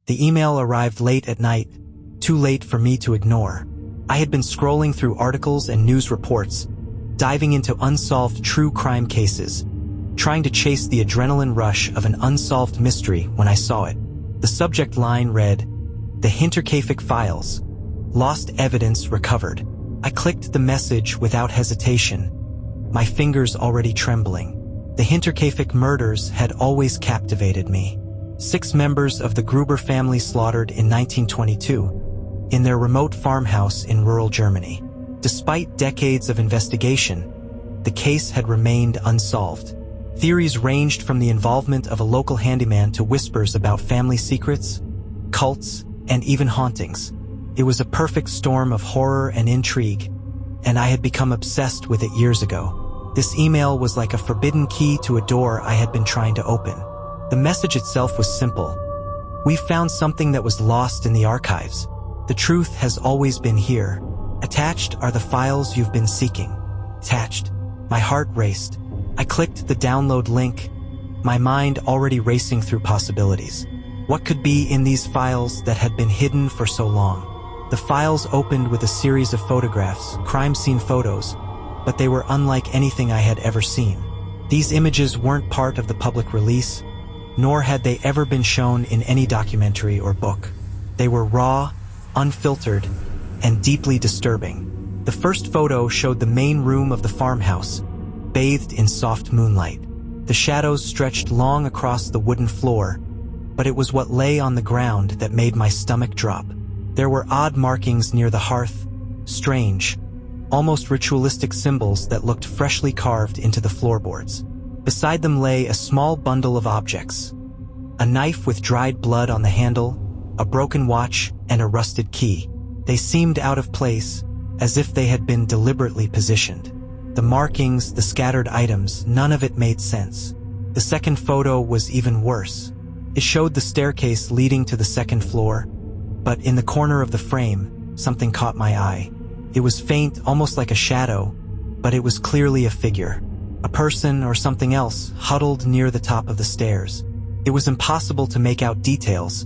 The email arrived late at night, too late for me to ignore. I had been scrolling through articles and news reports, diving into unsolved true crime cases, trying to chase the adrenaline rush of an unsolved mystery when I saw it. The subject line read, "The Hinterkaifeck Files. Lost evidence recovered." I clicked the message without hesitation, my fingers already trembling. The Hinterkaifeck Murders had always captivated me. 6 members of the Gruber family slaughtered in 1922, in their remote farmhouse in rural Germany. Despite decades of investigation, the case had remained unsolved. Theories ranged from the involvement of a local handyman to whispers about family secrets, cults, and even hauntings. It was a perfect storm of horror and intrigue, and I had become obsessed with it years ago. This email was like a forbidden key to a door I had been trying to open. The message itself was simple. "We found something that was lost in the archives. The truth has always been here. Attached are the files you've been seeking." Attached. My heart raced. I clicked the download link, my mind already racing through possibilities. What could be in these files that had been hidden for so long? The files opened with a series of photographs, crime scene photos, but they were unlike anything I had ever seen. These images weren't part of the public release, nor had they ever been shown in any documentary or book. They were raw, unfiltered, and deeply disturbing. The first photo showed the main room of the farmhouse, bathed in soft moonlight. The shadows stretched long across the wooden floor, but it was what lay on the ground that made my stomach drop. There were odd markings near the hearth, strange, almost ritualistic symbols that looked freshly carved into the floorboards. Beside them lay a small bundle of objects. A knife with dried blood on the handle, a broken watch, and a rusted key. They seemed out of place, as if they had been deliberately positioned. The markings, the scattered items, none of it made sense. The second photo was even worse. It showed the staircase leading to the second floor, but in the corner of the frame, something caught my eye. It was faint, almost like a shadow, but it was clearly a figure. A person or something else huddled near the top of the stairs. It was impossible to make out details,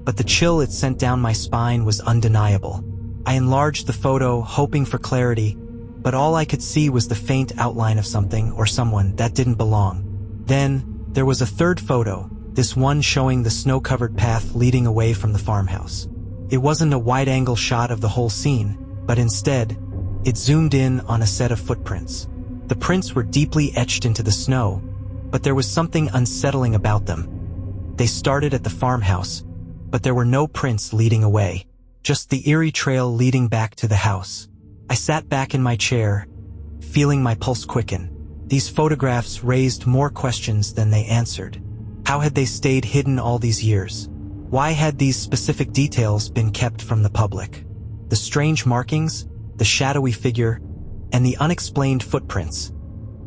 but the chill it sent down my spine was undeniable. I enlarged the photo, hoping for clarity, but all I could see was the faint outline of something or someone that didn't belong. Then, there was a third photo, this one showing the snow-covered path leading away from the farmhouse. It wasn't a wide-angle shot of the whole scene, but instead, it zoomed in on a set of footprints. The prints were deeply etched into the snow, but there was something unsettling about them. They started at the farmhouse, but there were no prints leading away, just the eerie trail leading back to the house. I sat back in my chair, feeling my pulse quicken. These photographs raised more questions than they answered. How had they stayed hidden all these years? Why had these specific details been kept from the public? The strange markings, the shadowy figure, and the unexplained footprints.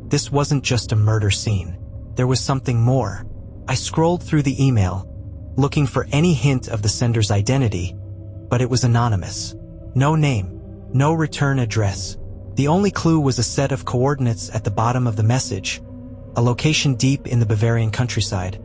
This wasn't just a murder scene. There was something more. I scrolled through the email, looking for any hint of the sender's identity, but it was anonymous. No name, no return address. The only clue was a set of coordinates at the bottom of the message, a location deep in the Bavarian countryside,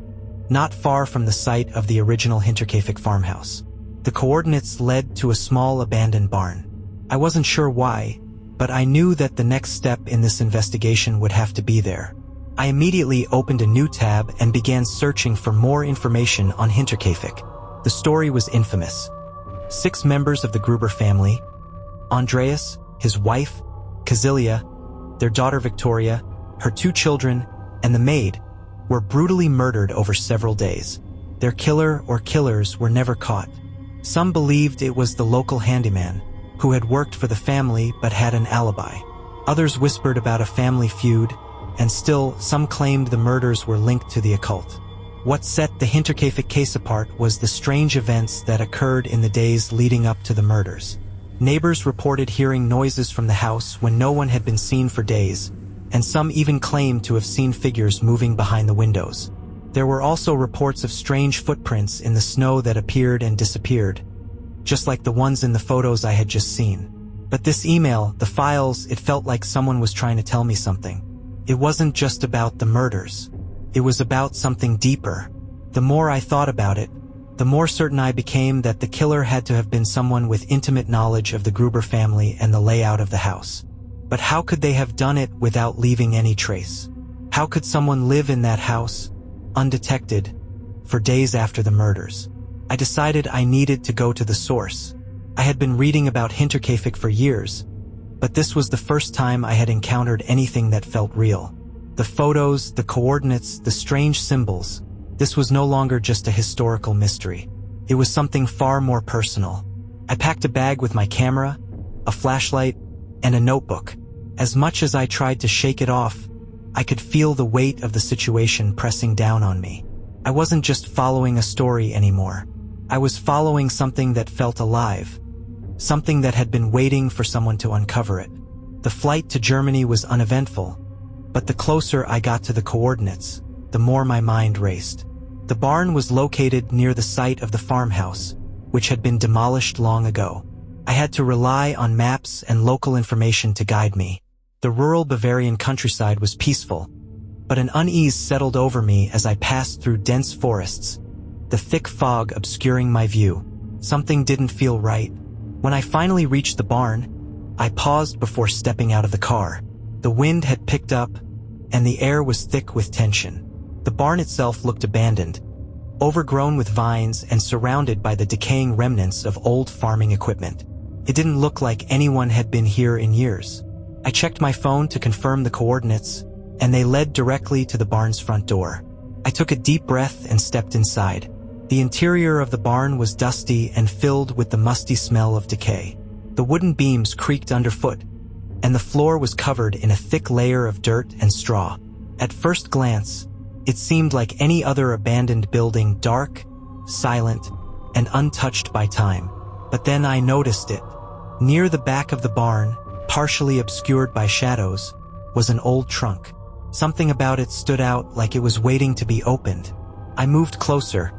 not far from the site of the original Hinterkaifeck farmhouse. The coordinates led to a small abandoned barn. I wasn't sure why, but I knew that the next step in this investigation would have to be there. I immediately opened a new tab and began searching for more information on Hinterkaifeck. The story was infamous. 6 members of the Gruber family, Andreas, his wife, Kazilia, their daughter Victoria, her 2 children, and the maid, were brutally murdered over several days. Their killer or killers were never caught. Some believed it was the local handyman, who had worked for the family but had an alibi. Others whispered about a family feud, and still some claimed the murders were linked to the occult. What set the Hinterkaifeck case apart was the strange events that occurred in the days leading up to the murders. Neighbors reported hearing noises from the house when no one had been seen for days, and some even claimed to have seen figures moving behind the windows. There were also reports of strange footprints in the snow that appeared and disappeared, just like the ones in the photos I had just seen. But this email, the files, it felt like someone was trying to tell me something. It wasn't just about the murders. It was about something deeper. The more I thought about it, the more certain I became that the killer had to have been someone with intimate knowledge of the Gruber family and the layout of the house. But how could they have done it without leaving any trace? How could someone live in that house, undetected, for days after the murders? I decided I needed to go to the source. I had been reading about Hinterkaifeck for years, but this was the first time I had encountered anything that felt real. The photos, the coordinates, the strange symbols. This was no longer just a historical mystery. It was something far more personal. I packed a bag with my camera, a flashlight, and a notebook. As much as I tried to shake it off, I could feel the weight of the situation pressing down on me. I wasn't just following a story anymore. I was following something that felt alive, something that had been waiting for someone to uncover it. The flight to Germany was uneventful, but the closer I got to the coordinates, the more my mind raced. The barn was located near the site of the farmhouse, which had been demolished long ago. I had to rely on maps and local information to guide me. The rural Bavarian countryside was peaceful, but an unease settled over me as I passed through dense forests, the thick fog obscuring my view. Something didn't feel right. When I finally reached the barn, I paused before stepping out of the car. The wind had picked up, and the air was thick with tension. The barn itself looked abandoned, overgrown with vines and surrounded by the decaying remnants of old farming equipment. It didn't look like anyone had been here in years. I checked my phone to confirm the coordinates, and they led directly to the barn's front door. I took a deep breath and stepped inside. The interior of the barn was dusty and filled with the musty smell of decay. The wooden beams creaked underfoot, and the floor was covered in a thick layer of dirt and straw. At first glance, it seemed like any other abandoned building, dark, silent, and untouched by time. But then I noticed it. Near the back of the barn, partially obscured by shadows, was an old trunk. Something about it stood out like it was waiting to be opened. I moved closer,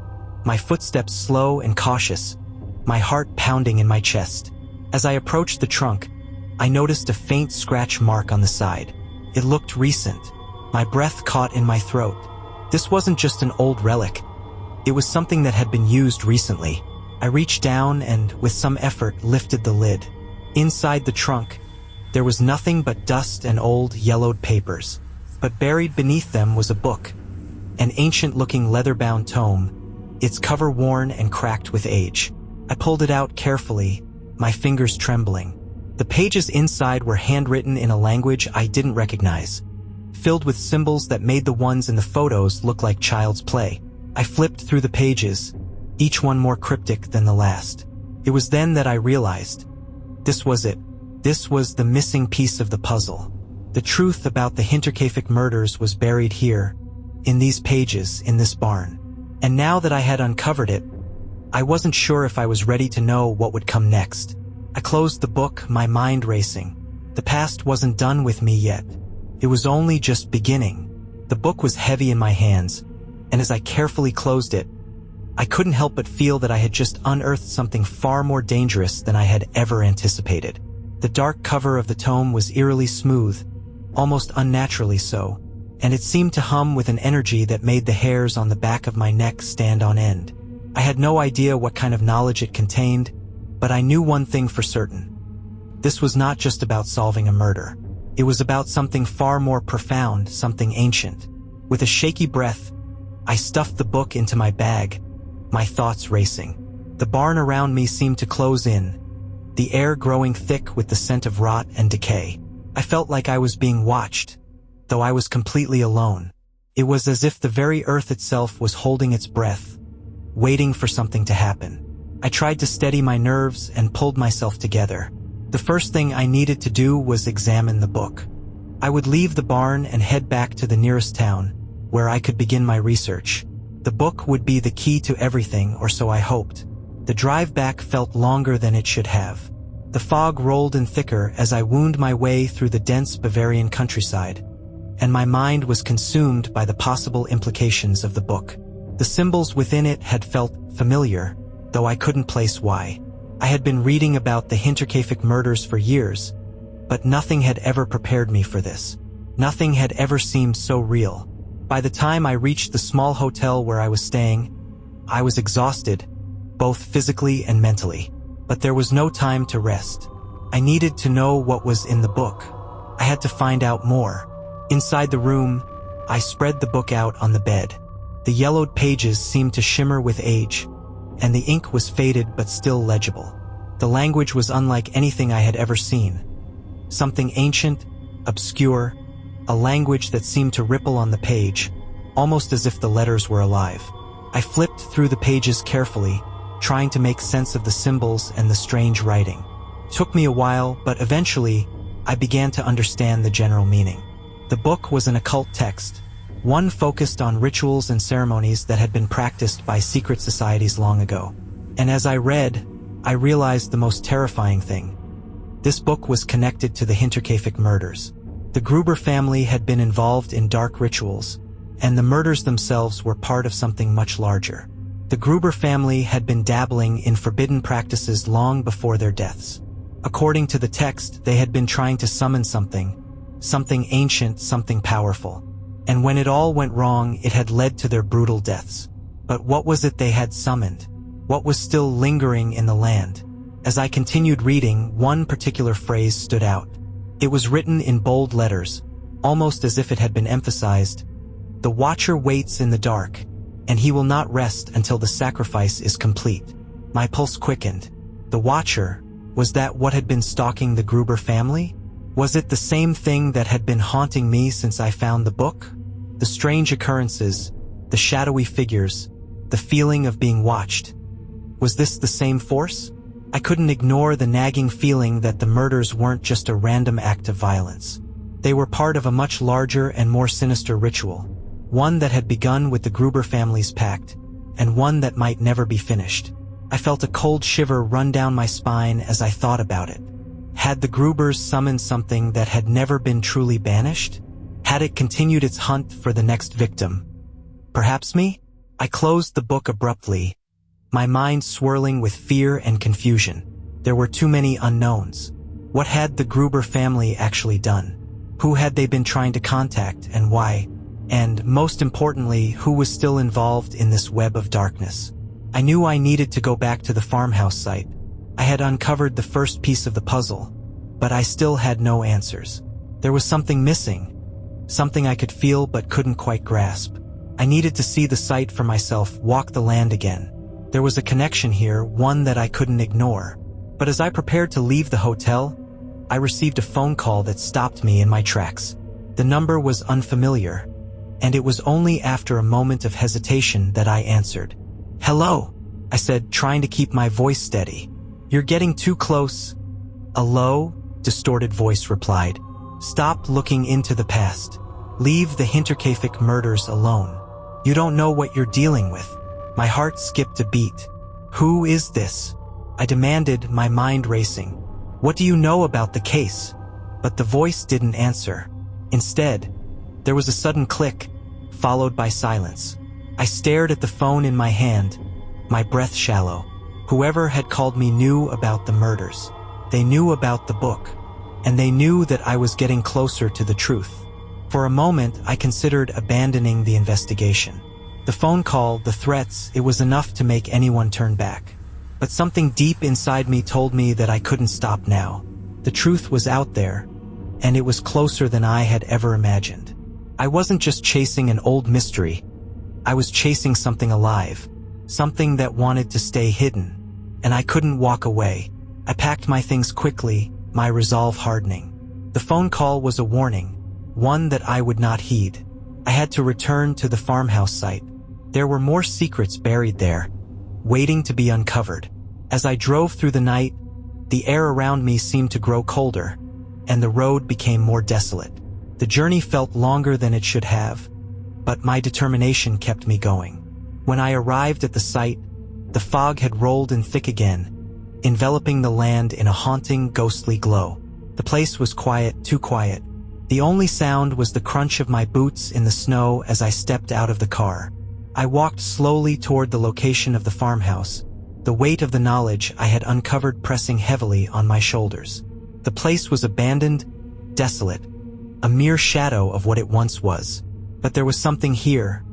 my footsteps slow and cautious, my heart pounding in my chest. As I approached the trunk, I noticed a faint scratch mark on the side. It looked recent. My breath caught in my throat. This wasn't just an old relic. It was something that had been used recently. I reached down and, with some effort, lifted the lid. Inside the trunk, there was nothing but dust and old, yellowed papers. But buried beneath them was a book, an ancient-looking leather-bound tome, its cover worn and cracked with age. I pulled it out carefully, my fingers trembling. The pages inside were handwritten in a language I didn't recognize, filled with symbols that made the ones in the photos look like child's play. I flipped through the pages, each one more cryptic than the last. It was then that I realized, this was it. This was the missing piece of the puzzle. The truth about the Hinterkaifeck murders was buried here, in these pages, in this barn. And now that I had uncovered it, I wasn't sure if I was ready to know what would come next. I closed the book, my mind racing. The past wasn't done with me yet. It was only just beginning. The book was heavy in my hands, and as I carefully closed it, I couldn't help but feel that I had just unearthed something far more dangerous than I had ever anticipated. The dark cover of the tome was eerily smooth, almost unnaturally so, and it seemed to hum with an energy that made the hairs on the back of my neck stand on end. I had no idea what kind of knowledge it contained, but I knew one thing for certain. This was not just about solving a murder. It was about something far more profound, something ancient. With a shaky breath, I stuffed the book into my bag, my thoughts racing. The barn around me seemed to close in, the air growing thick with the scent of rot and decay. I felt like I was being watched, though I was completely alone. It was as if the very earth itself was holding its breath, waiting for something to happen. I tried to steady my nerves and pulled myself together. The first thing I needed to do was examine the book. I would leave the barn and head back to the nearest town, where I could begin my research. The book would be the key to everything, or so I hoped. The drive back felt longer than it should have. The fog rolled in thicker as I wound my way through the dense Bavarian countryside, and my mind was consumed by the possible implications of the book. The symbols within it had felt familiar, though I couldn't place why. I had been reading about the Hinterkaifeck murders for years, but nothing had ever prepared me for this. Nothing had ever seemed so real. By the time I reached the small hotel where I was staying, I was exhausted, both physically and mentally. But there was no time to rest. I needed to know what was in the book. I had to find out more. Inside the room, I spread the book out on the bed. The yellowed pages seemed to shimmer with age, and the ink was faded but still legible. The language was unlike anything I had ever seen. Something ancient, obscure, a language that seemed to ripple on the page, almost as if the letters were alive. I flipped through the pages carefully, trying to make sense of the symbols and the strange writing. It took me a while, but eventually, I began to understand the general meaning. The book was an occult text, one focused on rituals and ceremonies that had been practiced by secret societies long ago. And as I read, I realized the most terrifying thing. This book was connected to the Hinterkaifeck Murders. The Gruber family had been involved in dark rituals, and the murders themselves were part of something much larger. The Gruber family had been dabbling in forbidden practices long before their deaths. According to the text, they had been trying to summon something ancient, something powerful. And when it all went wrong, it had led to their brutal deaths. But what was it they had summoned? What was still lingering in the land? As I continued reading, one particular phrase stood out. It was written in bold letters, almost as if it had been emphasized. The Watcher waits in the dark, and he will not rest until the sacrifice is complete. My pulse quickened. The Watcher, was that what had been stalking the Gruber family? Was it the same thing that had been haunting me since I found the book? The strange occurrences, the shadowy figures, the feeling of being watched. Was this the same force? I couldn't ignore the nagging feeling that the murders weren't just a random act of violence. They were part of a much larger and more sinister ritual, one that had begun with the Gruber family's pact, and one that might never be finished. I felt a cold shiver run down my spine as I thought about it. Had the Grubers summoned something that had never been truly banished? Had it continued its hunt for the next victim? Perhaps me? I closed the book abruptly, my mind swirling with fear and confusion. There were too many unknowns. What had the Gruber family actually done? Who had they been trying to contact, and why? And, most importantly, who was still involved in this web of darkness? I knew I needed to go back to the farmhouse site. I had uncovered the first piece of the puzzle, but I still had no answers. There was something missing, something I could feel but couldn't quite grasp. I needed to see the site for myself, walk the land again. There was a connection here, one that I couldn't ignore. But as I prepared to leave the hotel, I received a phone call that stopped me in my tracks. The number was unfamiliar, and it was only after a moment of hesitation that I answered. "Hello," I said, trying to keep my voice steady. "You're getting too close." A low, distorted voice replied, "Stop looking into the past. Leave the Hinterkaifeck Murders alone. You don't know what you're dealing with." My heart skipped a beat. "Who is this?" I demanded, my mind racing. "What do you know about the case?" But the voice didn't answer. Instead, there was a sudden click, followed by silence. I stared at the phone in my hand, my breath shallow. Whoever had called me knew about the murders. They knew about the book, and they knew that I was getting closer to the truth. For a moment, I considered abandoning the investigation. The phone call, the threats, it was enough to make anyone turn back. But something deep inside me told me that I couldn't stop now. The truth was out there, and it was closer than I had ever imagined. I wasn't just chasing an old mystery. I was chasing something alive, something that wanted to stay hidden, and I couldn't walk away. I packed my things quickly, my resolve hardening. The phone call was a warning, one that I would not heed. I had to return to the farmhouse site. There were more secrets buried there, waiting to be uncovered. As I drove through the night, the air around me seemed to grow colder, and the road became more desolate. The journey felt longer than it should have, but my determination kept me going. When I arrived at the site, the fog had rolled in thick again, enveloping the land in a haunting, ghostly glow. The place was quiet, too quiet. The only sound was the crunch of my boots in the snow as I stepped out of the car. I walked slowly toward the location of the farmhouse, the weight of the knowledge I had uncovered pressing heavily on my shoulders. The place was abandoned, desolate, a mere shadow of what it once was. But there was something here,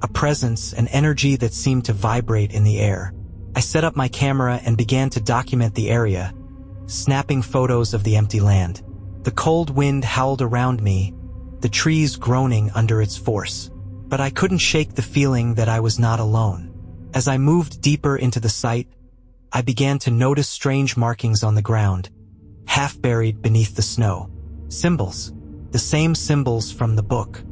a presence, an energy that seemed to vibrate in the air. I set up my camera and began to document the area, snapping photos of the empty land. The cold wind howled around me, the trees groaning under its force. But I couldn't shake the feeling that I was not alone. As I moved deeper into the site, I began to notice strange markings on the ground, half buried beneath the snow. Symbols. The same symbols from the book.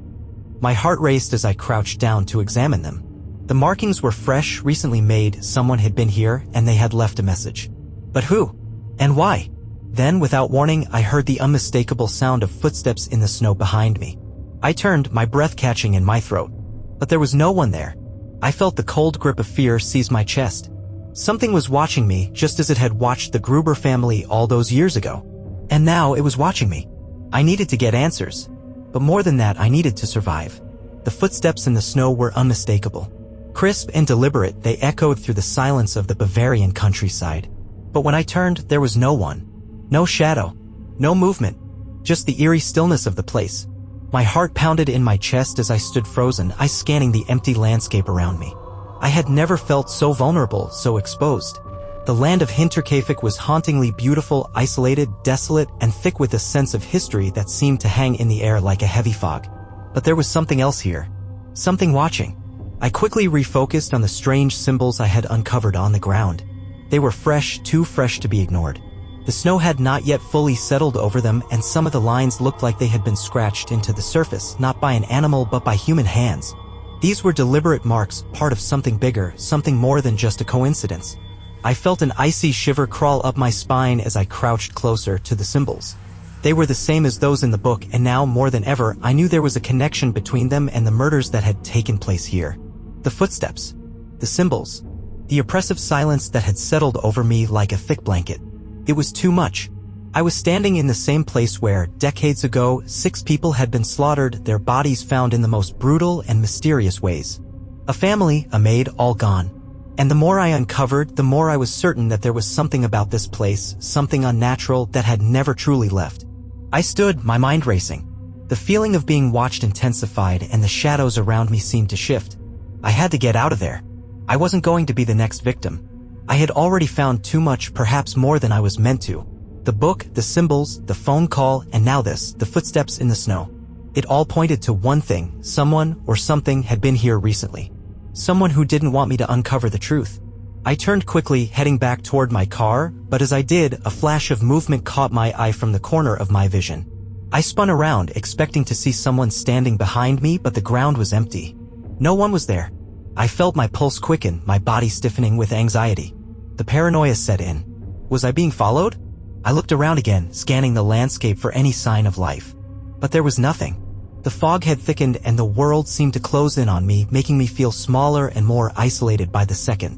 My heart raced as I crouched down to examine them. The markings were fresh, recently made, someone had been here and they had left a message. But who? And why? Then, without warning, I heard the unmistakable sound of footsteps in the snow behind me. I turned, my breath catching in my throat. But there was no one there. I felt the cold grip of fear seize my chest. Something was watching me, just as it had watched the Gruber family all those years ago. And now it was watching me. I needed to get answers. But more than that, I needed to survive. The footsteps in the snow were unmistakable. Crisp and deliberate, they echoed through the silence of the Bavarian countryside. But when I turned, there was no one. No shadow. No movement. Just the eerie stillness of the place. My heart pounded in my chest as I stood frozen, eyes scanning the empty landscape around me. I had never felt so vulnerable, so exposed. The land of Hinterkaifeck was hauntingly beautiful, isolated, desolate, and thick with a sense of history that seemed to hang in the air like a heavy fog. But there was something else here. Something watching. I quickly refocused on the strange symbols I had uncovered on the ground. They were fresh, too fresh to be ignored. The snow had not yet fully settled over them, and some of the lines looked like they had been scratched into the surface, not by an animal but by human hands. These were deliberate marks, part of something bigger, something more than just a coincidence. I felt an icy shiver crawl up my spine as I crouched closer to the symbols. They were the same as those in the book, and now, more than ever, I knew there was a connection between them and the murders that had taken place here. The footsteps. The symbols. The oppressive silence that had settled over me like a thick blanket. It was too much. I was standing in the same place where, decades ago, 6 people had been slaughtered, their bodies found in the most brutal and mysterious ways. A family, a maid, all gone. And the more I uncovered, the more I was certain that there was something about this place, something unnatural that had never truly left. I stood, my mind racing. The feeling of being watched intensified, and the shadows around me seemed to shift. I had to get out of there. I wasn't going to be the next victim. I had already found too much, perhaps more than I was meant to. The book, the symbols, the phone call, and now this, the footsteps in the snow. It all pointed to one thing: someone or something had been here recently. Someone who didn't want me to uncover the truth. I turned quickly, heading back toward my car, but as I did, a flash of movement caught my eye from the corner of my vision. I spun around, expecting to see someone standing behind me, but the ground was empty. No one was there. I felt my pulse quicken, my body stiffening with anxiety. The paranoia set in. Was I being followed? I looked around again, scanning the landscape for any sign of life. But there was nothing. The fog had thickened and the world seemed to close in on me, making me feel smaller and more isolated by the second.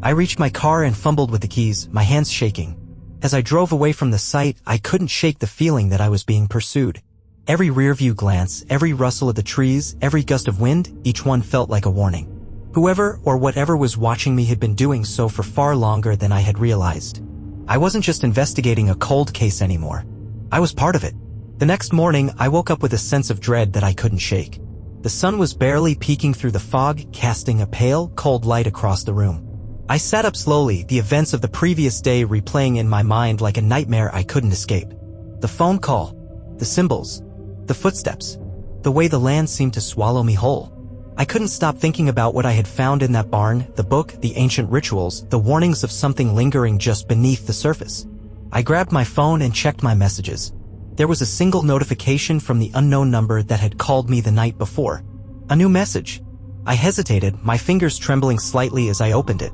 I reached my car and fumbled with the keys, my hands shaking. As I drove away from the site, I couldn't shake the feeling that I was being pursued. Every rearview glance, every rustle of the trees, every gust of wind, each one felt like a warning. Whoever or whatever was watching me had been doing so for far longer than I had realized. I wasn't just investigating a cold case anymore. I was part of it. The next morning, I woke up with a sense of dread that I couldn't shake. The sun was barely peeking through the fog, casting a pale, cold light across the room. I sat up slowly, the events of the previous day replaying in my mind like a nightmare I couldn't escape. The phone call, the symbols, the footsteps, the way the land seemed to swallow me whole. I couldn't stop thinking about what I had found in that barn, the book, the ancient rituals, the warnings of something lingering just beneath the surface. I grabbed my phone and checked my messages. There was a single notification from the unknown number that had called me the night before. A new message. I hesitated, my fingers trembling slightly as I opened it.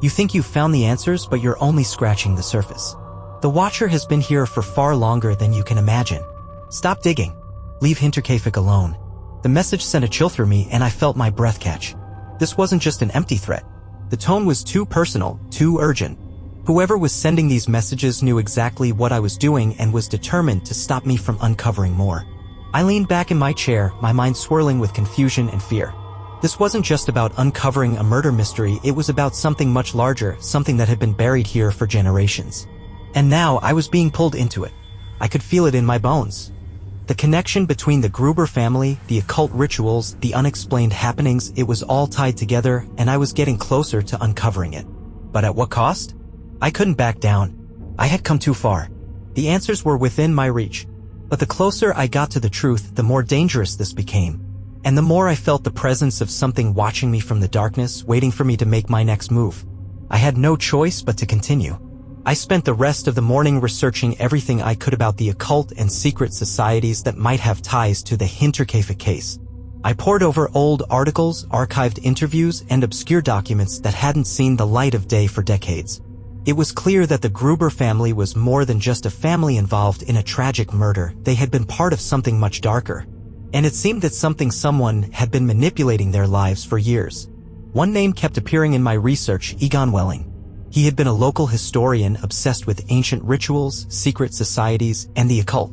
You think you've found the answers, but you're only scratching the surface. The Watcher has been here for far longer than you can imagine. Stop digging. Leave Hinterkaifeck alone. The message sent a chill through me and I felt my breath catch. This wasn't just an empty threat. The tone was too personal, too urgent. Whoever was sending these messages knew exactly what I was doing and was determined to stop me from uncovering more. I leaned back in my chair, my mind swirling with confusion and fear. This wasn't just about uncovering a murder mystery, it was about something much larger, something that had been buried here for generations. And now I was being pulled into it. I could feel it in my bones. The connection between the Gruber family, the occult rituals, the unexplained happenings, it was all tied together, and I was getting closer to uncovering it. But at what cost? I couldn't back down. I had come too far. The answers were within my reach. But the closer I got to the truth, the more dangerous this became. And the more I felt the presence of something watching me from the darkness, waiting for me to make my next move. I had no choice but to continue. I spent the rest of the morning researching everything I could about the occult and secret societies that might have ties to the Hinterkaifeck case. I pored over old articles, archived interviews, and obscure documents that hadn't seen the light of day for decades. It was clear that the Gruber family was more than just a family involved in a tragic murder. They had been part of something much darker. And it seemed that someone had been manipulating their lives for years. One name kept appearing in my research, Egon Welling. He had been a local historian obsessed with ancient rituals, secret societies, and the occult.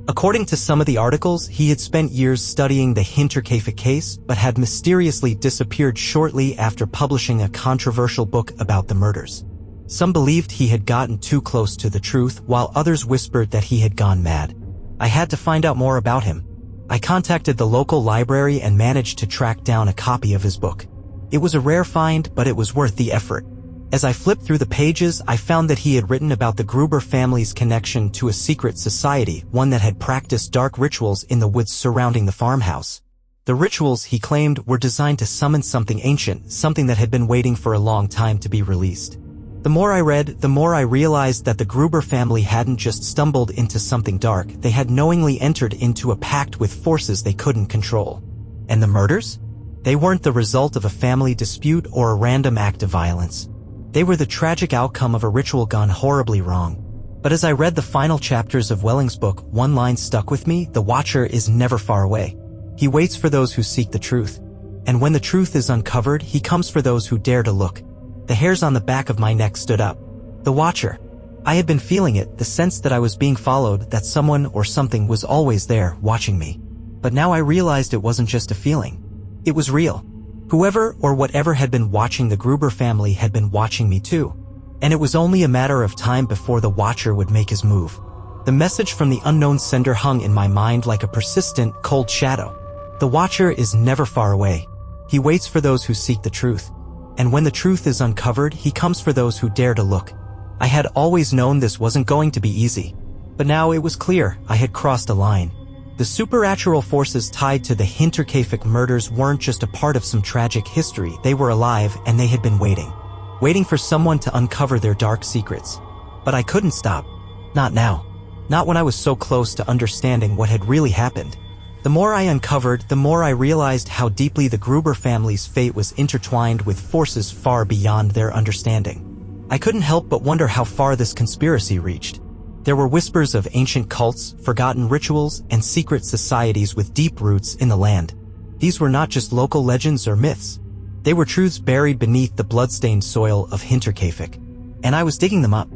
According to some of the articles, he had spent years studying the Hinterkaifeck case, but had mysteriously disappeared shortly after publishing a controversial book about the murders. Some believed he had gotten too close to the truth, while others whispered that he had gone mad. I had to find out more about him. I contacted the local library and managed to track down a copy of his book. It was a rare find, but it was worth the effort. As I flipped through the pages, I found that he had written about the Gruber family's connection to a secret society, one that had practiced dark rituals in the woods surrounding the farmhouse. The rituals, he claimed, were designed to summon something ancient, something that had been waiting for a long time to be released. The more I read, the more I realized that the Gruber family hadn't just stumbled into something dark, they had knowingly entered into a pact with forces they couldn't control. And the murders? They weren't the result of a family dispute or a random act of violence. They were the tragic outcome of a ritual gone horribly wrong. But as I read the final chapters of Welling's book, one line stuck with me: the Watcher is never far away. He waits for those who seek the truth. And when the truth is uncovered, he comes for those who dare to look. The hairs on the back of my neck stood up. The Watcher. I had been feeling it, the sense that I was being followed, that someone or something was always there, watching me. But now I realized it wasn't just a feeling. It was real. Whoever or whatever had been watching the Gruber family had been watching me too. And it was only a matter of time before the Watcher would make his move. The message from the unknown sender hung in my mind like a persistent, cold shadow. The Watcher is never far away. He waits for those who seek the truth. And when the truth is uncovered, he comes for those who dare to look. I had always known this wasn't going to be easy. But now it was clear I had crossed a line. The supernatural forces tied to the Hinterkaifeck murders weren't just a part of some tragic history, they were alive and they had been waiting for someone to uncover their dark secrets. But I couldn't stop. Not now. Not when I was so close to understanding what had really happened. The more I uncovered, the more I realized how deeply the Gruber family's fate was intertwined with forces far beyond their understanding. I couldn't help but wonder how far this conspiracy reached. There were whispers of ancient cults, forgotten rituals, and secret societies with deep roots in the land. These were not just local legends or myths. They were truths buried beneath the bloodstained soil of Hinterkaifeck. And I was digging them up.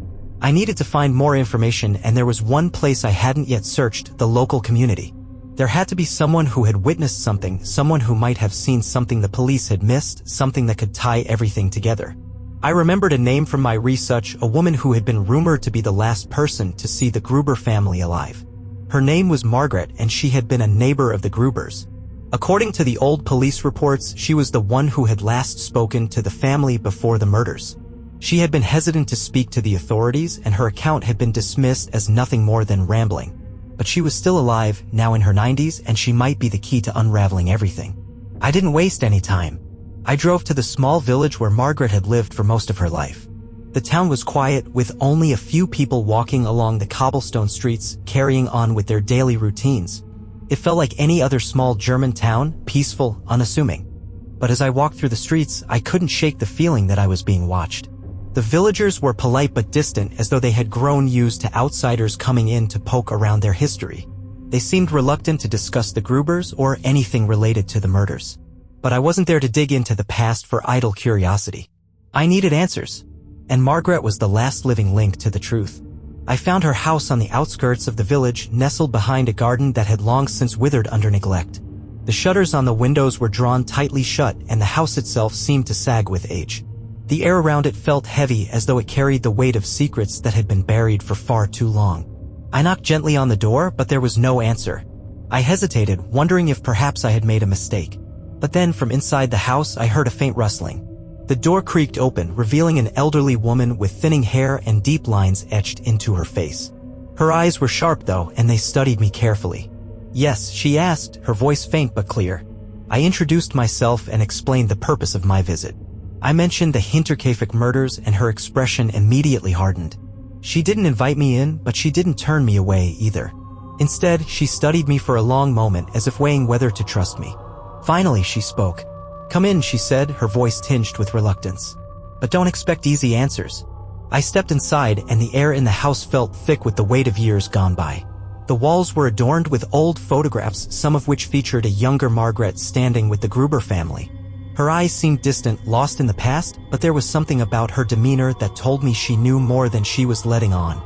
I needed to find more information, and there was one place I hadn't yet searched: the local community. There had to be someone who had witnessed something, someone who might have seen something the police had missed, something that could tie everything together. I remembered a name from my research, a woman who had been rumored to be the last person to see the Gruber family alive. Her name was Margaret, and she had been a neighbor of the Grubers. According to the old police reports, she was the one who had last spoken to the family before the murders. She had been hesitant to speak to the authorities, and her account had been dismissed as nothing more than rambling. But she was still alive, now in her 90s, and she might be the key to unraveling everything. I didn't waste any time. I drove to the small village where Margaret had lived for most of her life. The town was quiet, with only a few people walking along the cobblestone streets, carrying on with their daily routines. It felt like any other small German town, peaceful, unassuming. But as I walked through the streets, I couldn't shake the feeling that I was being watched. The villagers were polite but distant, as though they had grown used to outsiders coming in to poke around their history. They seemed reluctant to discuss the Grubers or anything related to the murders. But I wasn't there to dig into the past for idle curiosity. I needed answers. And Margaret was the last living link to the truth. I found her house on the outskirts of the village, nestled behind a garden that had long since withered under neglect. The shutters on the windows were drawn tightly shut, and the house itself seemed to sag with age. The air around it felt heavy, as though it carried the weight of secrets that had been buried for far too long. I knocked gently on the door, but there was no answer. I hesitated, wondering if perhaps I had made a mistake. But then, from inside the house, I heard a faint rustling. The door creaked open, revealing an elderly woman with thinning hair and deep lines etched into her face. Her eyes were sharp, though, and they studied me carefully. "Yes," she asked, her voice faint but clear. I introduced myself and explained the purpose of my visit. I mentioned the Hinterkaifeck murders, and her expression immediately hardened. She didn't invite me in, but she didn't turn me away either. Instead, she studied me for a long moment, as if weighing whether to trust me. Finally, she spoke. "Come in," she said, her voice tinged with reluctance. "But don't expect easy answers." I stepped inside, and the air in the house felt thick with the weight of years gone by. The walls were adorned with old photographs, some of which featured a younger Margaret standing with the Gruber family. Her eyes seemed distant, lost in the past, but there was something about her demeanor that told me she knew more than she was letting on.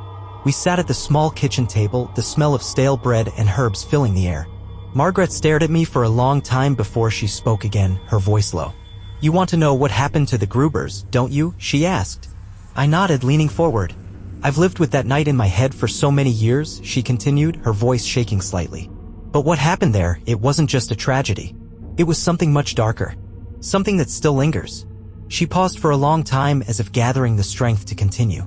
We sat at the small kitchen table, the smell of stale bread and herbs filling the air. Margaret stared at me for a long time before she spoke again, her voice low. "You want to know what happened to the Grubers, don't you?" she asked. I nodded, leaning forward. "I've lived with that night in my head for so many years," she continued, her voice shaking slightly. "But what happened there, it wasn't just a tragedy. It was something much darker. Something that still lingers." She paused for a long time, as if gathering the strength to continue.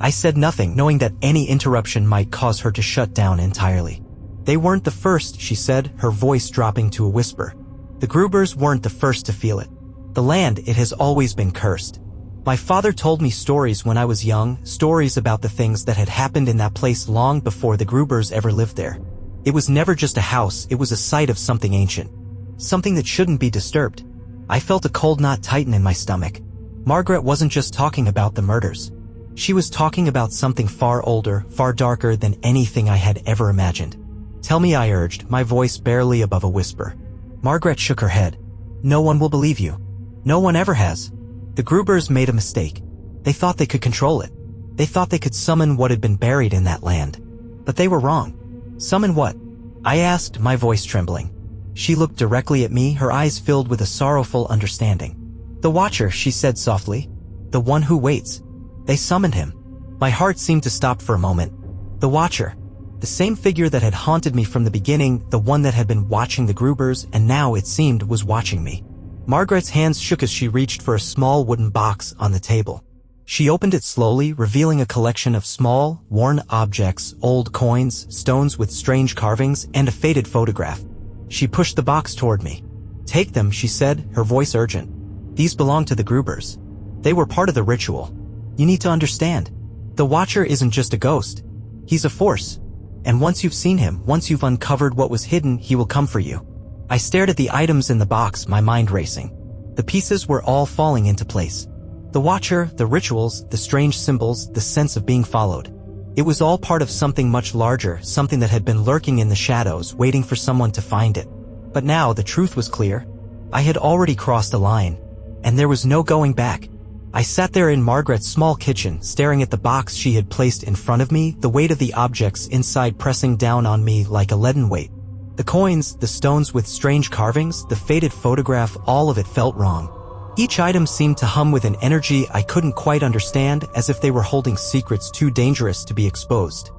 I said nothing, knowing that any interruption might cause her to shut down entirely. "They weren't the first," she said, her voice dropping to a whisper. "The Grubers weren't the first to feel it. The land, it has always been cursed. My father told me stories when I was young, stories about the things that had happened in that place long before the Grubers ever lived there. It was never just a house, it was a site of something ancient. Something that shouldn't be disturbed." I felt a cold knot tighten in my stomach. Margaret wasn't just talking about the murders. She was talking about something far older, far darker than anything I had ever imagined. "Tell me," I urged, my voice barely above a whisper. Margaret shook her head. "No one will believe you. No one ever has. The Grubers made a mistake. They thought they could control it. They thought they could summon what had been buried in that land. But they were wrong." "Summon what?" I asked, my voice trembling. She looked directly at me, her eyes filled with a sorrowful understanding. "The Watcher," she said softly. "The one who waits. They summoned him." My heart seemed to stop for a moment. The Watcher. The same figure that had haunted me from the beginning, the one that had been watching the Grubers and now, it seemed, was watching me. Margaret's hands shook as she reached for a small wooden box on the table. She opened it slowly, revealing a collection of small, worn objects, old coins, stones with strange carvings, and a faded photograph. She pushed the box toward me. "Take them," she said, her voice urgent. "These belong to the Grubers. They were part of the ritual. You need to understand. The Watcher isn't just a ghost. He's a force. And once you've seen him, once you've uncovered what was hidden, he will come for you." I stared at the items in the box, my mind racing. The pieces were all falling into place. The Watcher, the rituals, the strange symbols, the sense of being followed. It was all part of something much larger, something that had been lurking in the shadows, waiting for someone to find it. But now the truth was clear. I had already crossed a line, and there was no going back. I sat there in Margaret's small kitchen, staring at the box she had placed in front of me, the weight of the objects inside pressing down on me like a leaden weight. The coins, the stones with strange carvings, the faded photograph, all of it felt wrong. Each item seemed to hum with an energy I couldn't quite understand, as if they were holding secrets too dangerous to be exposed.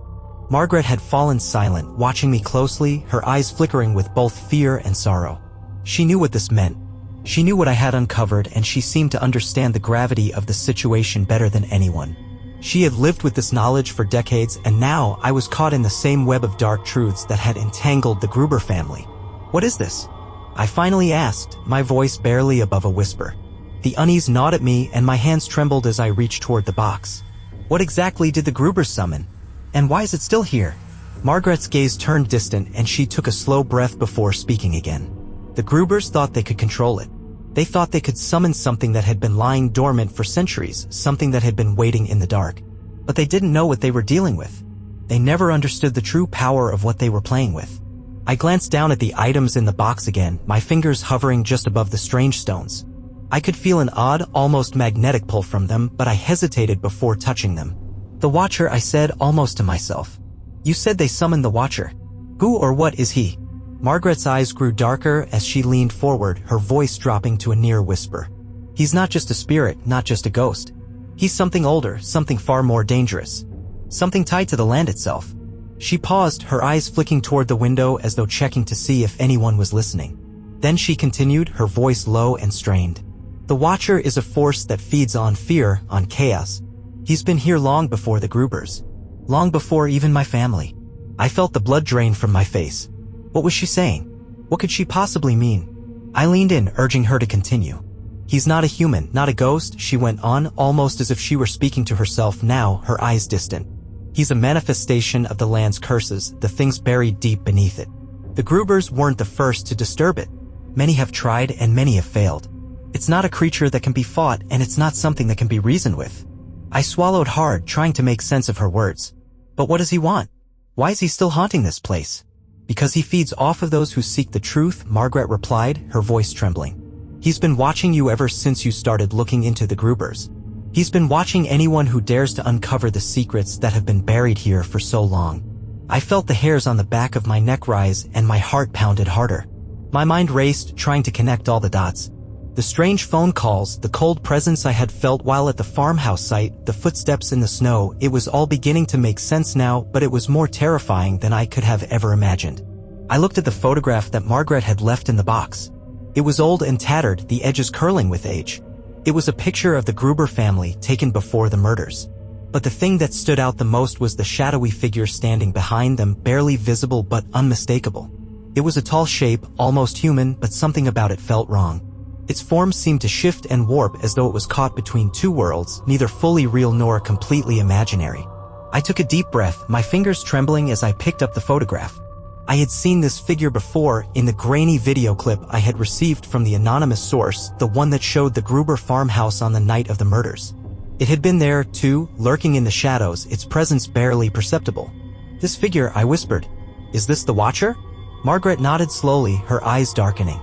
Margaret had fallen silent, watching me closely, her eyes flickering with both fear and sorrow. She knew what this meant. She knew what I had uncovered, and she seemed to understand the gravity of the situation better than anyone. She had lived with this knowledge for decades, and now I was caught in the same web of dark truths that had entangled the Gruber family. "What is this?" I finally asked, my voice barely above a whisper. The unease gnawed at me, and my hands trembled as I reached toward the box. "What exactly did the Grubers summon? And why is it still here?" Margaret's gaze turned distant, and she took a slow breath before speaking again. "The Grubers thought they could control it. They thought they could summon something that had been lying dormant for centuries, something that had been waiting in the dark. But they didn't know what they were dealing with. They never understood the true power of what they were playing with." I glanced down at the items in the box again, my fingers hovering just above the strange stones. I could feel an odd, almost magnetic pull from them, but I hesitated before touching them. "The Watcher," I said, almost to myself. "You said they summoned the Watcher. Who or what is he?" Margaret's eyes grew darker as she leaned forward, her voice dropping to a near whisper. "He's not just a spirit, not just a ghost. He's something older, something far more dangerous. Something tied to the land itself. She paused, her eyes flicking toward the window as though checking to see if anyone was listening. Then she continued, her voice low and strained. The Watcher is a force that feeds on fear, on chaos. He's been here long before the Grubers. Long before even my family. I felt the blood drain from my face. What was she saying? What could she possibly mean? I leaned in, urging her to continue. He's not a human, not a ghost, she went on, almost as if she were speaking to herself now, her eyes distant. He's a manifestation of the land's curses, the things buried deep beneath it. The Grubers weren't the first to disturb it. Many have tried and many have failed. It's not a creature that can be fought, and it's not something that can be reasoned with. I swallowed hard, trying to make sense of her words. But what does he want? Why is he still haunting this place? Because he feeds off of those who seek the truth, Margaret replied, her voice trembling. He's been watching you ever since you started looking into the Grubers. He's been watching anyone who dares to uncover the secrets that have been buried here for so long. I felt the hairs on the back of my neck rise and my heart pounded harder. My mind raced, trying to connect all the dots. The strange phone calls, the cold presence I had felt while at the farmhouse site, the footsteps in the snow, it was all beginning to make sense now, but it was more terrifying than I could have ever imagined. I looked at the photograph that Margaret had left in the box. It was old and tattered, the edges curling with age. It was a picture of the Gruber family taken before the murders. But the thing that stood out the most was the shadowy figure standing behind them, barely visible but unmistakable. It was a tall shape, almost human, but something about it felt wrong. Its form seemed to shift and warp as though it was caught between two worlds, neither fully real nor completely imaginary. I took a deep breath, my fingers trembling as I picked up the photograph. I had seen this figure before in the grainy video clip I had received from the anonymous source, the one that showed the Gruber farmhouse on the night of the murders. It had been there, too, lurking in the shadows, its presence barely perceptible. This figure, I whispered. Is this the Watcher? Margaret nodded slowly, her eyes darkening.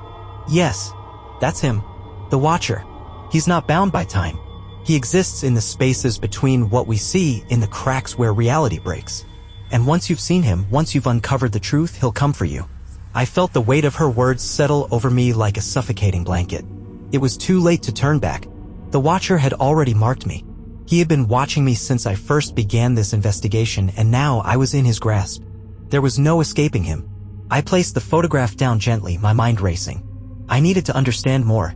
Yes. That's him. The Watcher. He's not bound by time. He exists in the spaces between what we see, in the cracks where reality breaks. And once you've seen him, once you've uncovered the truth, he'll come for you. I felt the weight of her words settle over me like a suffocating blanket. It was too late to turn back. The Watcher had already marked me. He had been watching me since I first began this investigation, and now I was in his grasp. There was no escaping him. I placed the photograph down gently, my mind racing. I needed to understand more.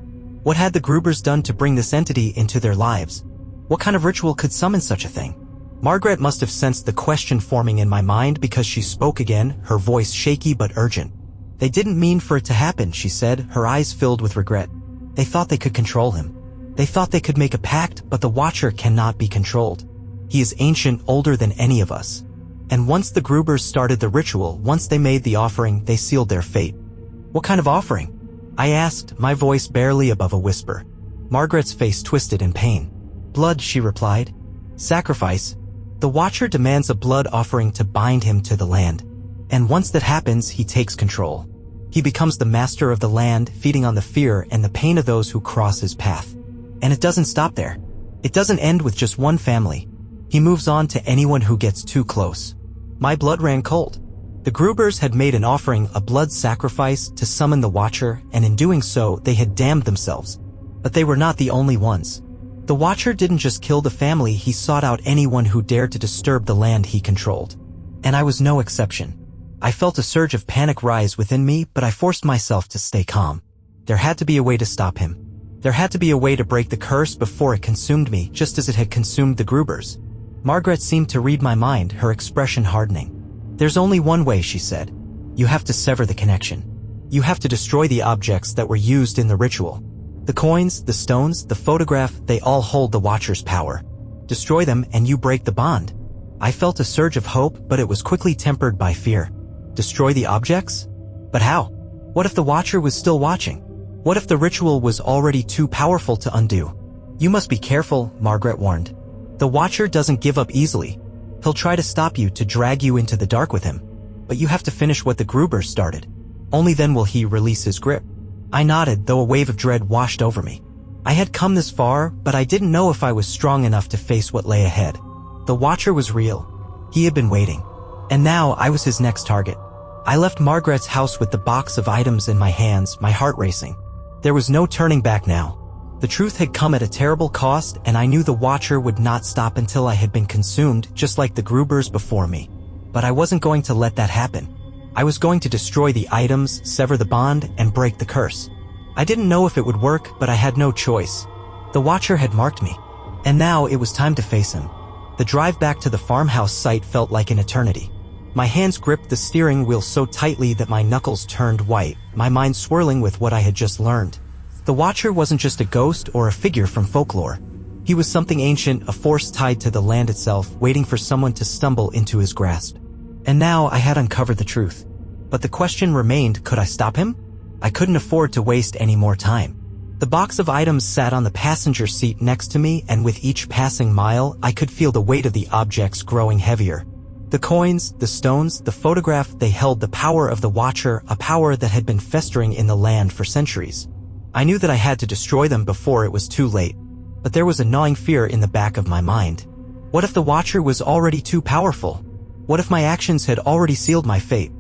What had the Grubers done to bring this entity into their lives? What kind of ritual could summon such a thing? Margaret must have sensed the question forming in my mind because she spoke again, her voice shaky but urgent. They didn't mean for it to happen, she said, her eyes filled with regret. They thought they could control him. They thought they could make a pact, but the Watcher cannot be controlled. He is ancient, older than any of us. And once the Grubers started the ritual, once they made the offering, they sealed their fate. What kind of offering? I asked, my voice barely above a whisper. Margaret's face twisted in pain. Blood, she replied. Sacrifice. The Watcher demands a blood offering to bind him to the land. And once that happens, he takes control. He becomes the master of the land, feeding on the fear and the pain of those who cross his path. And it doesn't stop there. It doesn't end with just one family. He moves on to anyone who gets too close. My blood ran cold. The Grubers had made an offering, a blood sacrifice, to summon the Watcher, and in doing so, they had damned themselves. But they were not the only ones. The Watcher didn't just kill the family, he sought out anyone who dared to disturb the land he controlled. And I was no exception. I felt a surge of panic rise within me, but I forced myself to stay calm. There had to be a way to stop him. There had to be a way to break the curse before it consumed me, just as it had consumed the Grubers. Margaret seemed to read my mind, her expression hardening. There's only one way, she said. You have to sever the connection. You have to destroy the objects that were used in the ritual. The coins, the stones, the photograph, they all hold the Watcher's power. Destroy them and you break the bond. I felt a surge of hope, but it was quickly tempered by fear. Destroy the objects? But how? What if the Watcher was still watching? What if the ritual was already too powerful to undo? You must be careful, Margaret warned. The Watcher doesn't give up easily. He'll try to stop you, to drag you into the dark with him. But you have to finish what the Grubers started. Only then will he release his grip. I nodded, though a wave of dread washed over me. I had come this far, but I didn't know if I was strong enough to face what lay ahead. The Watcher was real. He had been waiting. And now I was his next target. I left Margaret's house with the box of items in my hands, my heart racing. There was no turning back now. The truth had come at a terrible cost, and I knew the Watcher would not stop until I had been consumed, just like the Grubers before me. But I wasn't going to let that happen. I was going to destroy the items, sever the bond, and break the curse. I didn't know if it would work, but I had no choice. The Watcher had marked me, and now it was time to face him. The drive back to the farmhouse site felt like an eternity. My hands gripped the steering wheel so tightly that my knuckles turned white, my mind swirling with what I had just learned. The Watcher wasn't just a ghost or a figure from folklore. He was something ancient, a force tied to the land itself, waiting for someone to stumble into his grasp. And now I had uncovered the truth. But the question remained, could I stop him? I couldn't afford to waste any more time. The box of items sat on the passenger seat next to me, and with each passing mile, I could feel the weight of the objects growing heavier. The coins, the stones, the photograph, they held the power of the Watcher, a power that had been festering in the land for centuries. I knew that I had to destroy them before it was too late, but there was a gnawing fear in the back of my mind. What if the Watcher was already too powerful? What if my actions had already sealed my fate?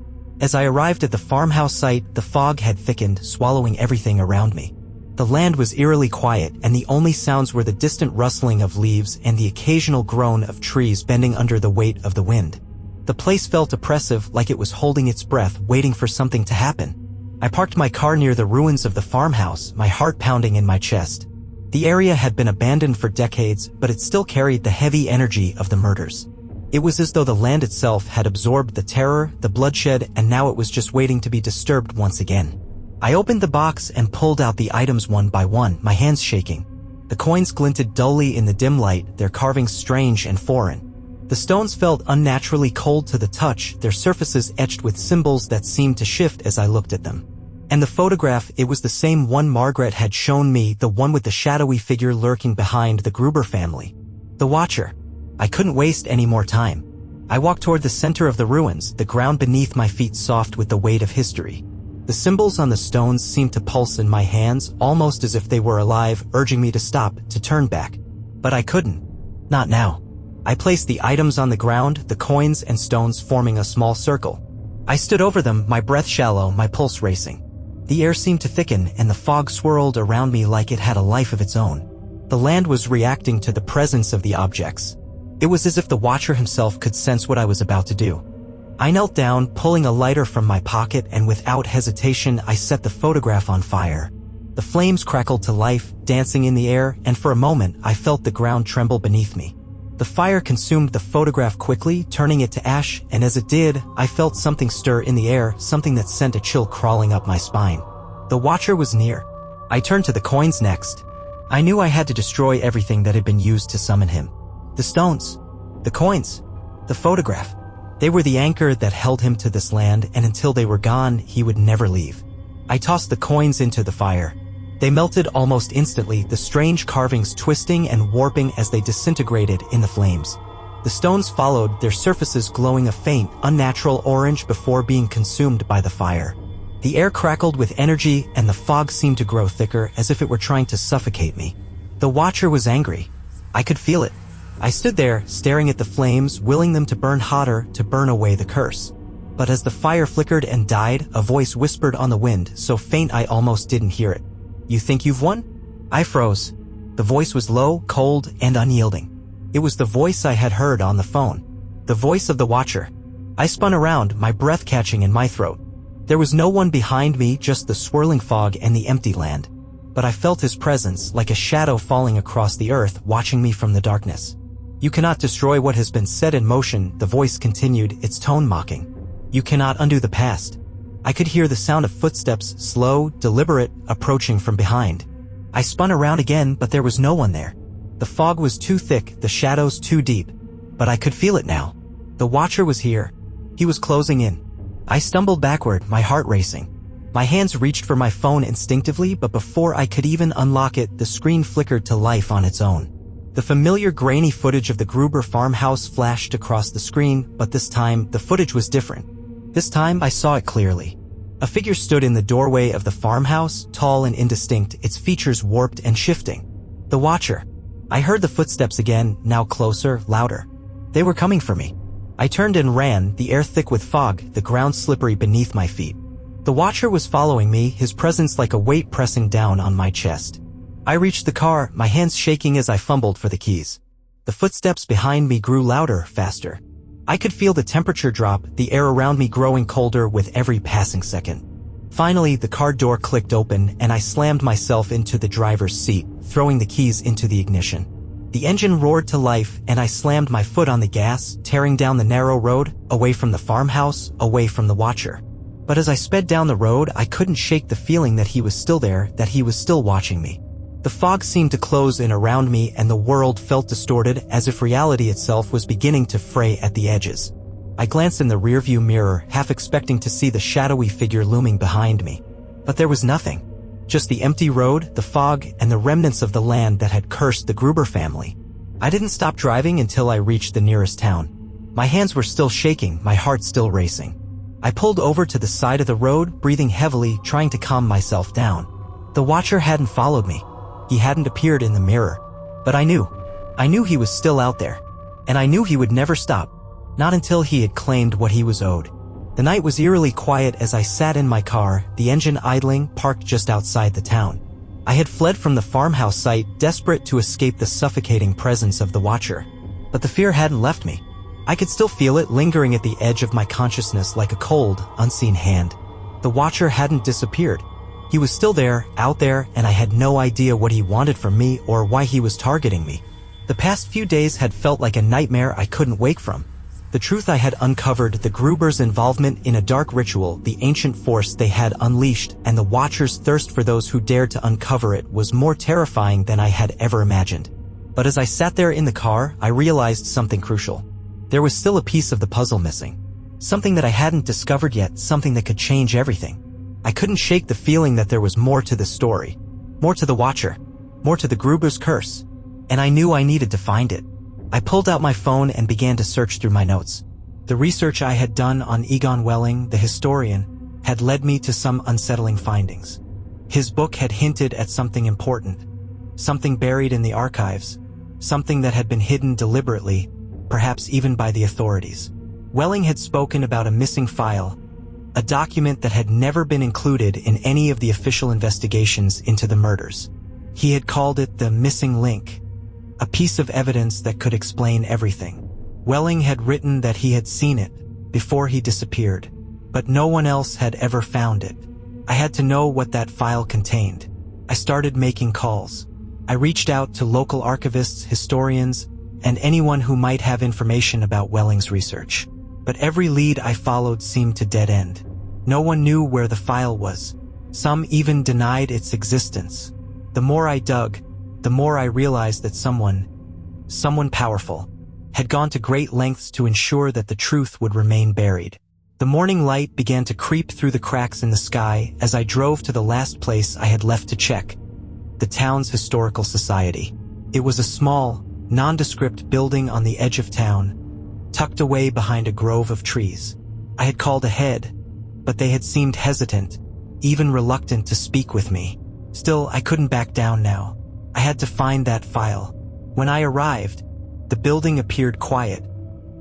As I arrived at the farmhouse site, the fog had thickened, swallowing everything around me. The land was eerily quiet, and the only sounds were the distant rustling of leaves and the occasional groan of trees bending under the weight of the wind. The place felt oppressive, like it was holding its breath, waiting for something to happen. I parked my car near the ruins of the farmhouse, my heart pounding in my chest. The area had been abandoned for decades, but it still carried the heavy energy of the murders. It was as though the land itself had absorbed the terror, the bloodshed, and now it was just waiting to be disturbed once again. I opened the box and pulled out the items one by one, my hands shaking. The coins glinted dully in the dim light, their carvings strange and foreign. The stones felt unnaturally cold to the touch, their surfaces etched with symbols that seemed to shift as I looked at them. And the photograph, it was the same one Margaret had shown me, the one with the shadowy figure lurking behind the Gruber family. The Watcher. I couldn't waste any more time. I walked toward the center of the ruins, the ground beneath my feet soft with the weight of history. The symbols on the stones seemed to pulse in my hands, almost as if they were alive, urging me to stop, to turn back. But I couldn't. Not now. I placed the items on the ground, the coins and stones forming a small circle. I stood over them, my breath shallow, my pulse racing. The air seemed to thicken, and the fog swirled around me like it had a life of its own. The land was reacting to the presence of the objects. It was as if the Watcher himself could sense what I was about to do. I knelt down, pulling a lighter from my pocket, and without hesitation I set the photograph on fire. The flames crackled to life, dancing in the air, and for a moment I felt the ground tremble beneath me. The fire consumed the photograph quickly, turning it to ash, and as it did, I felt something stir in the air, something that sent a chill crawling up my spine. The Watcher was near. I turned to the coins next. I knew I had to destroy everything that had been used to summon him. The stones, the coins, the photograph. They were the anchor that held him to this land, and until they were gone, he would never leave. I tossed the coins into the fire. They melted almost instantly, the strange carvings twisting and warping as they disintegrated in the flames. The stones followed, their surfaces glowing a faint, unnatural orange before being consumed by the fire. The air crackled with energy, and the fog seemed to grow thicker, as if it were trying to suffocate me. The Watcher was angry. I could feel it. I stood there, staring at the flames, willing them to burn hotter, to burn away the curse. But as the fire flickered and died, a voice whispered on the wind, so faint I almost didn't hear it. "You think you've won?" I froze. The voice was low, cold, and unyielding. It was the voice I had heard on the phone. The voice of the Watcher. I spun around, my breath catching in my throat. There was no one behind me, just the swirling fog and the empty land. But I felt his presence, like a shadow falling across the earth, watching me from the darkness. "You cannot destroy what has been set in motion," the voice continued, its tone mocking. "You cannot undo the past." I could hear the sound of footsteps, slow, deliberate, approaching from behind. I spun around again, but there was no one there. The fog was too thick, the shadows too deep. But I could feel it now. The Watcher was here. He was closing in. I stumbled backward, my heart racing. My hands reached for my phone instinctively, but before I could even unlock it, the screen flickered to life on its own. The familiar grainy footage of the Gruber farmhouse flashed across the screen, but this time, the footage was different. This time, I saw it clearly. A figure stood in the doorway of the farmhouse, tall and indistinct, its features warped and shifting. The Watcher. I heard the footsteps again, now closer, louder. They were coming for me. I turned and ran, the air thick with fog, the ground slippery beneath my feet. The Watcher was following me, his presence like a weight pressing down on my chest. I reached the car, my hands shaking as I fumbled for the keys. The footsteps behind me grew louder, faster. I could feel the temperature drop, the air around me growing colder with every passing second. Finally, the car door clicked open and I slammed myself into the driver's seat, throwing the keys into the ignition. The engine roared to life and I slammed my foot on the gas, tearing down the narrow road, away from the farmhouse, away from the watcher. But as I sped down the road, I couldn't shake the feeling that he was still there, that he was still watching me. The fog seemed to close in around me and the world felt distorted, as if reality itself was beginning to fray at the edges. I glanced in the rearview mirror, half expecting to see the shadowy figure looming behind me. But there was nothing. Just the empty road, the fog, and the remnants of the land that had cursed the Gruber family. I didn't stop driving until I reached the nearest town. My hands were still shaking, my heart still racing. I pulled over to the side of the road, breathing heavily, trying to calm myself down. The watcher hadn't followed me. He hadn't appeared in the mirror. But I knew he was still out there. And I knew he would never stop. Not until he had claimed what he was owed. The night was eerily quiet as I sat in my car, the engine idling, parked just outside the town. I had fled from the farmhouse site, desperate to escape the suffocating presence of the watcher. But the fear hadn't left me. I could still feel it lingering at the edge of my consciousness like a cold, unseen hand. The watcher hadn't disappeared. He was still there, out there, and I had no idea what he wanted from me or why he was targeting me. The past few days had felt like a nightmare I couldn't wake from. The truth I had uncovered, the Gruber's involvement in a dark ritual, the ancient force they had unleashed, and the Watcher's thirst for those who dared to uncover it was more terrifying than I had ever imagined. But as I sat there in the car, I realized something crucial. There was still a piece of the puzzle missing. Something that I hadn't discovered yet, something that could change everything. I couldn't shake the feeling that there was more to the story. More to the Watcher. More to the Gruber's curse. And I knew I needed to find it. I pulled out my phone and began to search through my notes. The research I had done on Egon Welling, the historian, had led me to some unsettling findings. His book had hinted at something important, something buried in the archives, something that had been hidden deliberately, perhaps even by the authorities. Welling had spoken about a missing file, a document that had never been included in any of the official investigations into the murders. He had called it the missing link, a piece of evidence that could explain everything. Welling had written that he had seen it before he disappeared, but no one else had ever found it. I had to know what that file contained. I started making calls. I reached out to local archivists, historians, and anyone who might have information about Welling's research. But every lead I followed seemed to dead end. No one knew where the file was. Some even denied its existence. The more I dug, the more I realized that someone powerful, had gone to great lengths to ensure that the truth would remain buried. The morning light began to creep through the cracks in the sky as I drove to the last place I had left to check, the town's historical society. It was a small, nondescript building on the edge of town, tucked away behind a grove of trees. I had called ahead, but they had seemed hesitant, even reluctant to speak with me. Still, I couldn't back down now. I had to find that file. When I arrived, the building appeared quiet,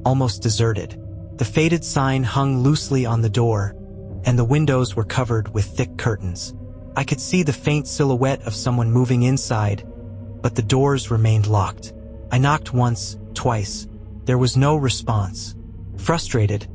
almost deserted. The faded sign hung loosely on the door, and the windows were covered with thick curtains. I could see the faint silhouette of someone moving inside, but the doors remained locked. I knocked once, twice. There was no response. Frustrated,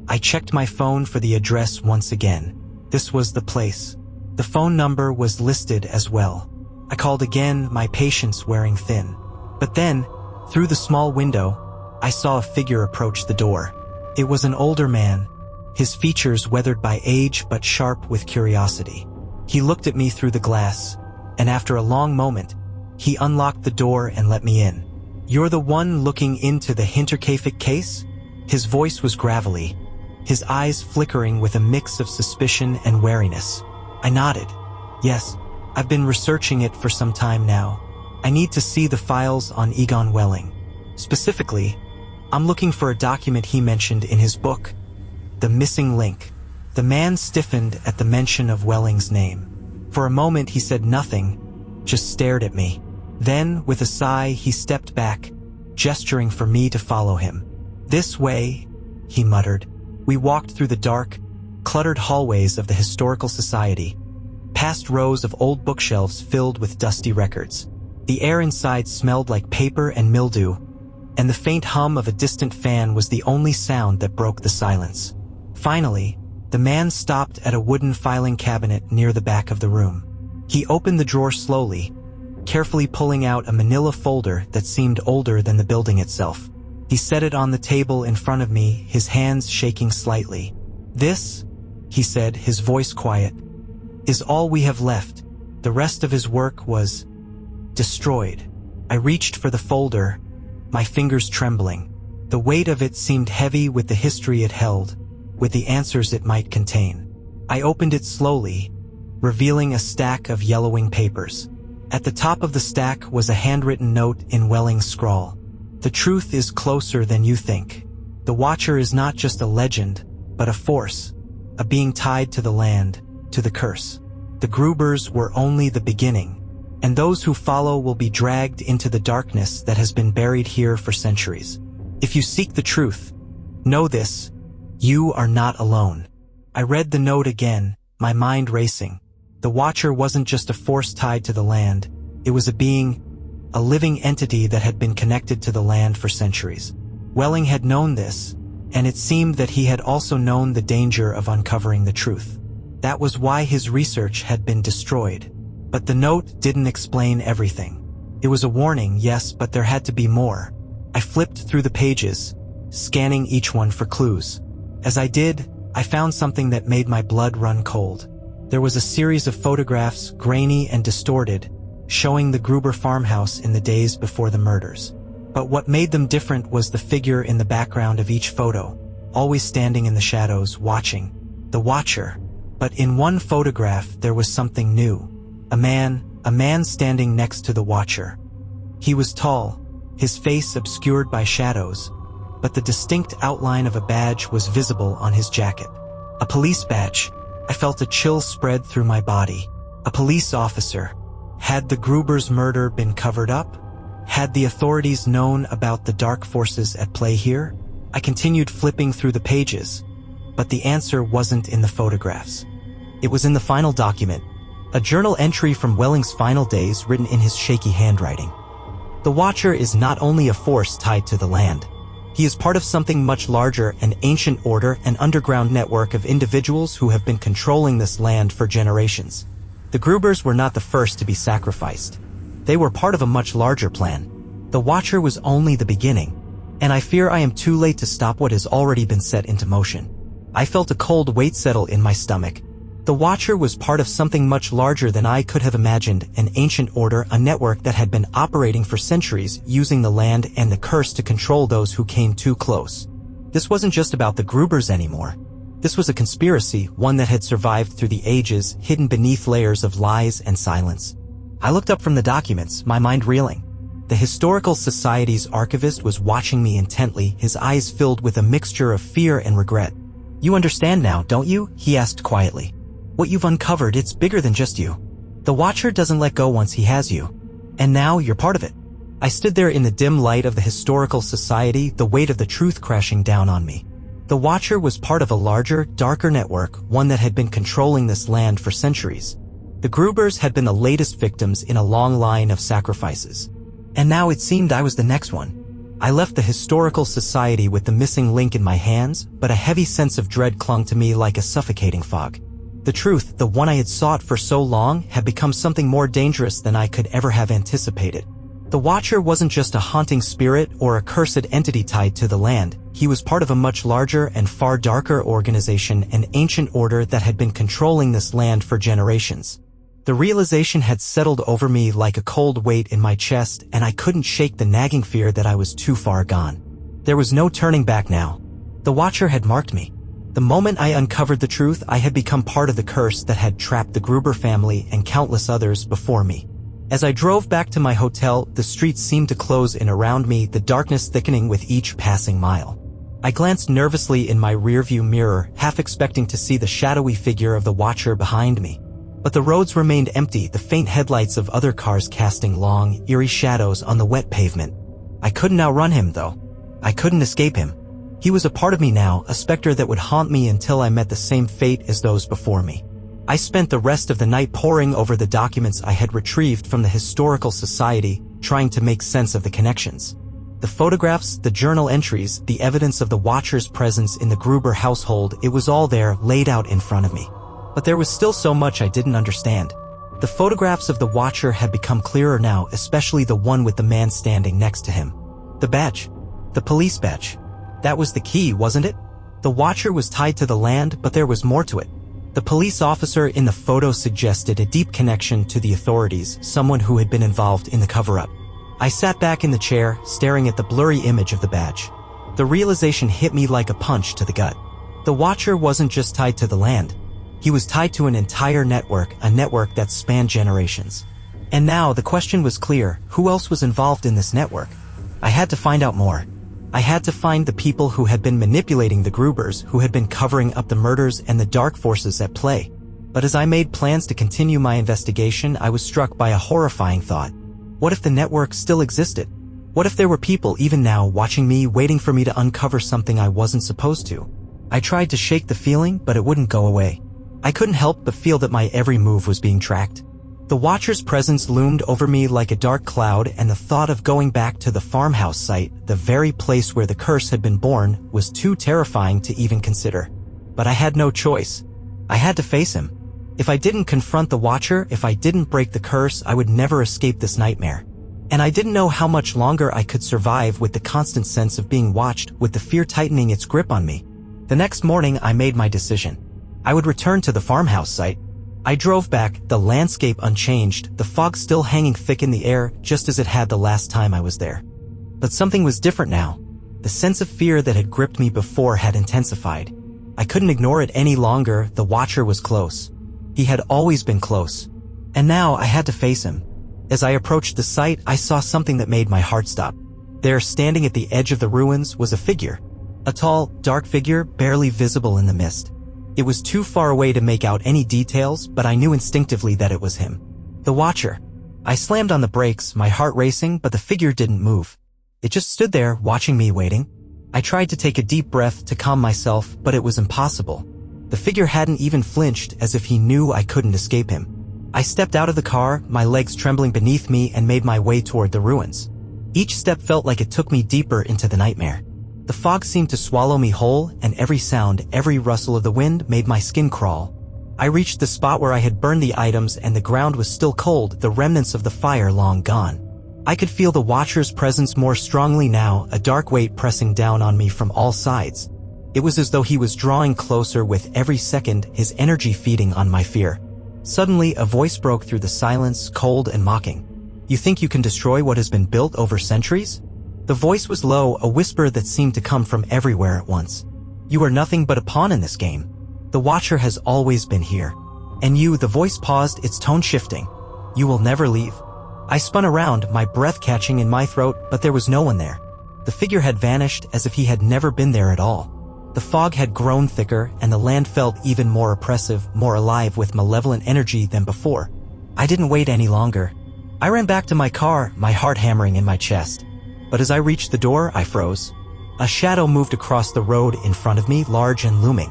I checked my phone for the address once again. This was the place. The phone number was listed as well. I called again, my patience wearing thin. But then, through the small window, I saw a figure approach the door. It was an older man, his features weathered by age but sharp with curiosity. He looked at me through the glass, and after a long moment, he unlocked the door and let me in. "You're the one looking into the Hinterkaifeck case?" His voice was gravelly, his eyes flickering with a mix of suspicion and wariness. I nodded. "Yes, I've been researching it for some time now. I need to see the files on Egon Welling. Specifically, I'm looking for a document he mentioned in his book, The Missing Link." The man stiffened at the mention of Welling's name. For a moment he said nothing, just stared at me. Then, with a sigh, he stepped back, gesturing for me to follow him. "This way," he muttered. We walked through the dark, cluttered hallways of the Historical Society, past rows of old bookshelves filled with dusty records. The air inside smelled like paper and mildew, and the faint hum of a distant fan was the only sound that broke the silence. Finally, the man stopped at a wooden filing cabinet near the back of the room. He opened the drawer slowly, carefully pulling out a manila folder that seemed older than the building itself. He set it on the table in front of me, his hands shaking slightly. "This," he said, his voice quiet, "is all we have left." The rest of his work was destroyed. I reached for the folder, my fingers trembling. The weight of it seemed heavy with the history it held, with the answers it might contain. I opened it slowly, revealing a stack of yellowing papers. At the top of the stack was a handwritten note in Welling scrawl. "The truth is closer than you think. The Watcher is not just a legend, but a force, a being tied to the land, to the curse. The Grubers were only the beginning, and those who follow will be dragged into the darkness that has been buried here for centuries. If you seek the truth, know this, you are not alone." I read the note again, my mind racing. The Watcher wasn't just a force tied to the land, it was a being, a living entity that had been connected to the land for centuries. Welling had known this, and it seemed that he had also known the danger of uncovering the truth. That was why his research had been destroyed. But the note didn't explain everything. It was a warning, yes, but there had to be more. I flipped through the pages, scanning each one for clues. As I did, I found something that made my blood run cold. There was a series of photographs, grainy and distorted, showing the Gruber farmhouse in the days before the murders. But what made them different was the figure in the background of each photo, always standing in the shadows, watching. The Watcher. But in one photograph there was something new. A man standing next to the Watcher. He was tall, his face obscured by shadows, but the distinct outline of a badge was visible on his jacket. A police badge. I felt a chill spread through my body. A police officer. Had the Gruber's murder been covered up? Had the authorities known about the dark forces at play here? I continued flipping through the pages, but the answer wasn't in the photographs. It was in the final document, a journal entry from Welling's final days written in his shaky handwriting. The Watcher is not only a force tied to the land. He is part of something much larger, an ancient order, an underground network of individuals who have been controlling this land for generations. The Grubers were not the first to be sacrificed. They were part of a much larger plan. The Watcher was only the beginning, and I fear I am too late to stop what has already been set into motion. I felt a cold weight settle in my stomach. The Watcher was part of something much larger than I could have imagined, an ancient order, a network that had been operating for centuries, using the land and the curse to control those who came too close. This wasn't just about the Grubers anymore. This was a conspiracy, one that had survived through the ages, hidden beneath layers of lies and silence. I looked up from the documents, my mind reeling. The Historical Society's archivist was watching me intently, his eyes filled with a mixture of fear and regret. "You understand now, don't you?" he asked quietly. "What you've uncovered, it's bigger than just you. The Watcher doesn't let go once he has you. And now you're part of it." I stood there in the dim light of the Historical Society, the weight of the truth crashing down on me. The Watcher was part of a larger, darker network, one that had been controlling this land for centuries. The Grubers had been the latest victims in a long line of sacrifices. And now it seemed I was the next one. I left the Historical Society with the missing link in my hands, but a heavy sense of dread clung to me like a suffocating fog. The truth, the one I had sought for so long, had become something more dangerous than I could ever have anticipated. The Watcher wasn't just a haunting spirit or a cursed entity tied to the land. He was part of a much larger and far darker organization, an ancient order that had been controlling this land for generations. The realization had settled over me like a cold weight in my chest, and I couldn't shake the nagging fear that I was too far gone. There was no turning back now. The Watcher had marked me. The moment I uncovered the truth, I had become part of the curse that had trapped the Gruber family and countless others before me. As I drove back to my hotel, the streets seemed to close in around me, the darkness thickening with each passing mile. I glanced nervously in my rearview mirror, half expecting to see the shadowy figure of the Watcher behind me. But the roads remained empty, the faint headlights of other cars casting long, eerie shadows on the wet pavement. I couldn't outrun him, though. I couldn't escape him. He was a part of me now, a specter that would haunt me until I met the same fate as those before me. I spent the rest of the night poring over the documents I had retrieved from the Historical Society, trying to make sense of the connections. The photographs, the journal entries, the evidence of the Watcher's presence in the Gruber household, it was all there, laid out in front of me. But there was still so much I didn't understand. The photographs of the Watcher had become clearer now, especially the one with the man standing next to him. The badge. The police badge. That was the key, wasn't it? The Watcher was tied to the land, but there was more to it. The police officer in the photo suggested a deep connection to the authorities, someone who had been involved in the cover-up. I sat back in the chair, staring at the blurry image of the badge. The realization hit me like a punch to the gut. The Watcher wasn't just tied to the land. He was tied to an entire network, a network that spanned generations. And now the question was clear: who else was involved in this network? I had to find out more. I had to find the people who had been manipulating the Grubers, who had been covering up the murders and the dark forces at play. But as I made plans to continue my investigation, I was struck by a horrifying thought. What if the network still existed? What if there were people even now watching me, waiting for me to uncover something I wasn't supposed to? I tried to shake the feeling, but it wouldn't go away. I couldn't help but feel that my every move was being tracked. The Watcher's presence loomed over me like a dark cloud, and the thought of going back to the farmhouse site, the very place where the curse had been born, was too terrifying to even consider. But I had no choice. I had to face him. If I didn't confront the Watcher, if I didn't break the curse, I would never escape this nightmare. And I didn't know how much longer I could survive with the constant sense of being watched, with the fear tightening its grip on me. The next morning, I made my decision. I would return to the farmhouse site. I drove back, the landscape unchanged, the fog still hanging thick in the air, just as it had the last time I was there. But something was different now. The sense of fear that had gripped me before had intensified. I couldn't ignore it any longer. The Watcher was close. He had always been close. And now I had to face him. As I approached the site, I saw something that made my heart stop. There, standing at the edge of the ruins, was a figure. A tall, dark figure, barely visible in the mist. It was too far away to make out any details, but I knew instinctively that it was him. The Watcher. I slammed on the brakes, my heart racing, but the figure didn't move. It just stood there, watching me, waiting. I tried to take a deep breath to calm myself, but it was impossible. The figure hadn't even flinched, as if he knew I couldn't escape him. I stepped out of the car, my legs trembling beneath me, and made my way toward the ruins. Each step felt like it took me deeper into the nightmare. The fog seemed to swallow me whole, and every sound, every rustle of the wind made my skin crawl. I reached the spot where I had burned the items, and the ground was still cold, the remnants of the fire long gone. I could feel the Watcher's presence more strongly now, a dark weight pressing down on me from all sides. It was as though he was drawing closer with every second, his energy feeding on my fear. Suddenly, a voice broke through the silence, cold and mocking. "You think you can destroy what has been built over centuries?" The voice was low, a whisper that seemed to come from everywhere at once. "You are nothing but a pawn in this game. The Watcher has always been here. And you," the voice paused, its tone shifting. "You will never leave." I spun around, my breath catching in my throat, but there was no one there. The figure had vanished, as if he had never been there at all. The fog had grown thicker, and the land felt even more oppressive, more alive with malevolent energy than before. I didn't wait any longer. I ran back to my car, my heart hammering in my chest. But as I reached the door, I froze. A shadow moved across the road in front of me, large and looming.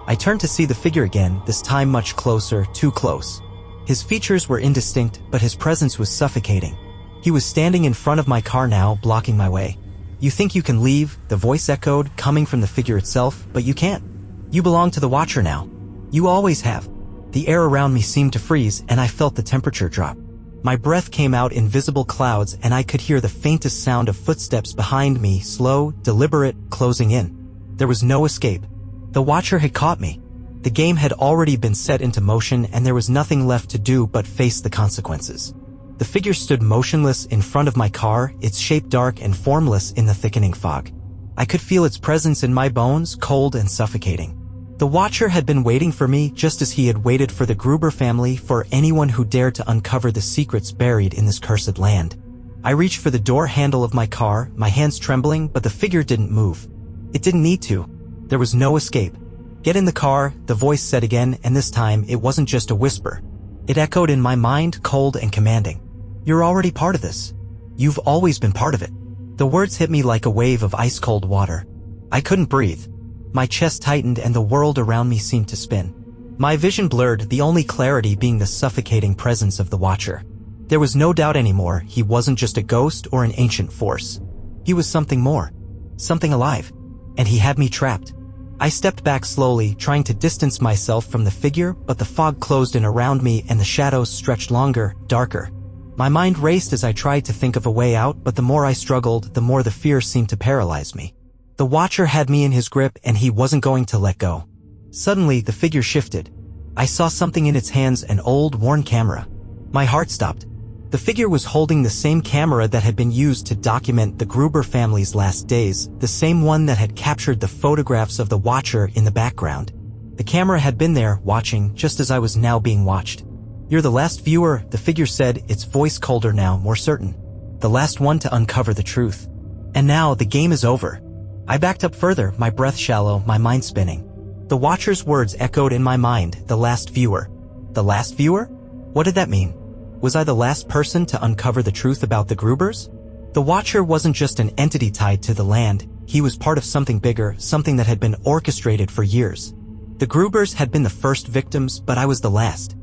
I turned to see the figure again, this time much closer, too close. His features were indistinct, but his presence was suffocating. He was standing in front of my car now, blocking my way. "You think you can leave?" the voice echoed, coming from the figure itself, "but you can't. You belong to the Watcher now. You always have." The air around me seemed to freeze, and I felt the temperature drop. My breath came out in visible clouds, and I could hear the faintest sound of footsteps behind me, slow, deliberate, closing in. There was no escape. The Watcher had caught me. The game had already been set into motion, and there was nothing left to do but face the consequences. The figure stood motionless in front of my car, its shape dark and formless in the thickening fog. I could feel its presence in my bones, cold and suffocating. The Watcher had been waiting for me, just as he had waited for the Gruber family, for anyone who dared to uncover the secrets buried in this cursed land. I reached for the door handle of my car, my hands trembling, but the figure didn't move. It didn't need to. There was no escape. "Get in the car," the voice said again, and this time it wasn't just a whisper. It echoed in my mind, cold and commanding. "You're already part of this. You've always been part of it." The words hit me like a wave of ice-cold water. I couldn't breathe. My chest tightened and the world around me seemed to spin. My vision blurred, the only clarity being the suffocating presence of the Watcher. There was no doubt anymore, he wasn't just a ghost or an ancient force. He was something more. Something alive. And he had me trapped. I stepped back slowly, trying to distance myself from the figure, but the fog closed in around me and the shadows stretched longer, darker. My mind raced as I tried to think of a way out, but the more I struggled, the more the fear seemed to paralyze me. The Watcher had me in his grip and he wasn't going to let go. Suddenly, the figure shifted. I saw something in its hands, an old, worn camera. My heart stopped. The figure was holding the same camera that had been used to document the Gruber family's last days, the same one that had captured the photographs of the Watcher in the background. The camera had been there, watching, just as I was now being watched. "You're the last viewer," the figure said, its voice colder now, more certain. "The last one to uncover the truth. And now, the game is over." I backed up further, my breath shallow, my mind spinning. The Watcher's words echoed in my mind, the last viewer. The last viewer? What did that mean? Was I the last person to uncover the truth about the Grubers? The Watcher wasn't just an entity tied to the land, he was part of something bigger, something that had been orchestrated for years. The Grubers had been the first victims, but I was the last.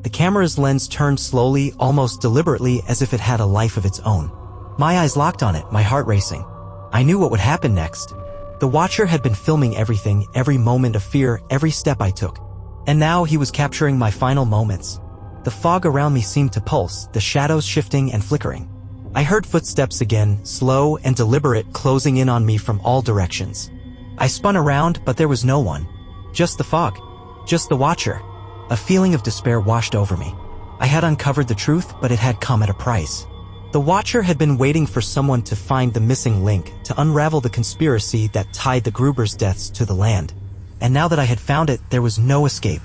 The camera's lens turned slowly, almost deliberately, as if it had a life of its own. My eyes locked on it, my heart racing. I knew what would happen next. The Watcher had been filming everything, every moment of fear, every step I took. And now he was capturing my final moments. The fog around me seemed to pulse, the shadows shifting and flickering. I heard footsteps again, slow and deliberate, closing in on me from all directions. I spun around, but there was no one. Just the fog. Just the Watcher. A feeling of despair washed over me. I had uncovered the truth, but it had come at a price. The Watcher had been waiting for someone to find the missing link, to unravel the conspiracy that tied the Gruber's deaths to the land. And now that I had found it, there was no escape.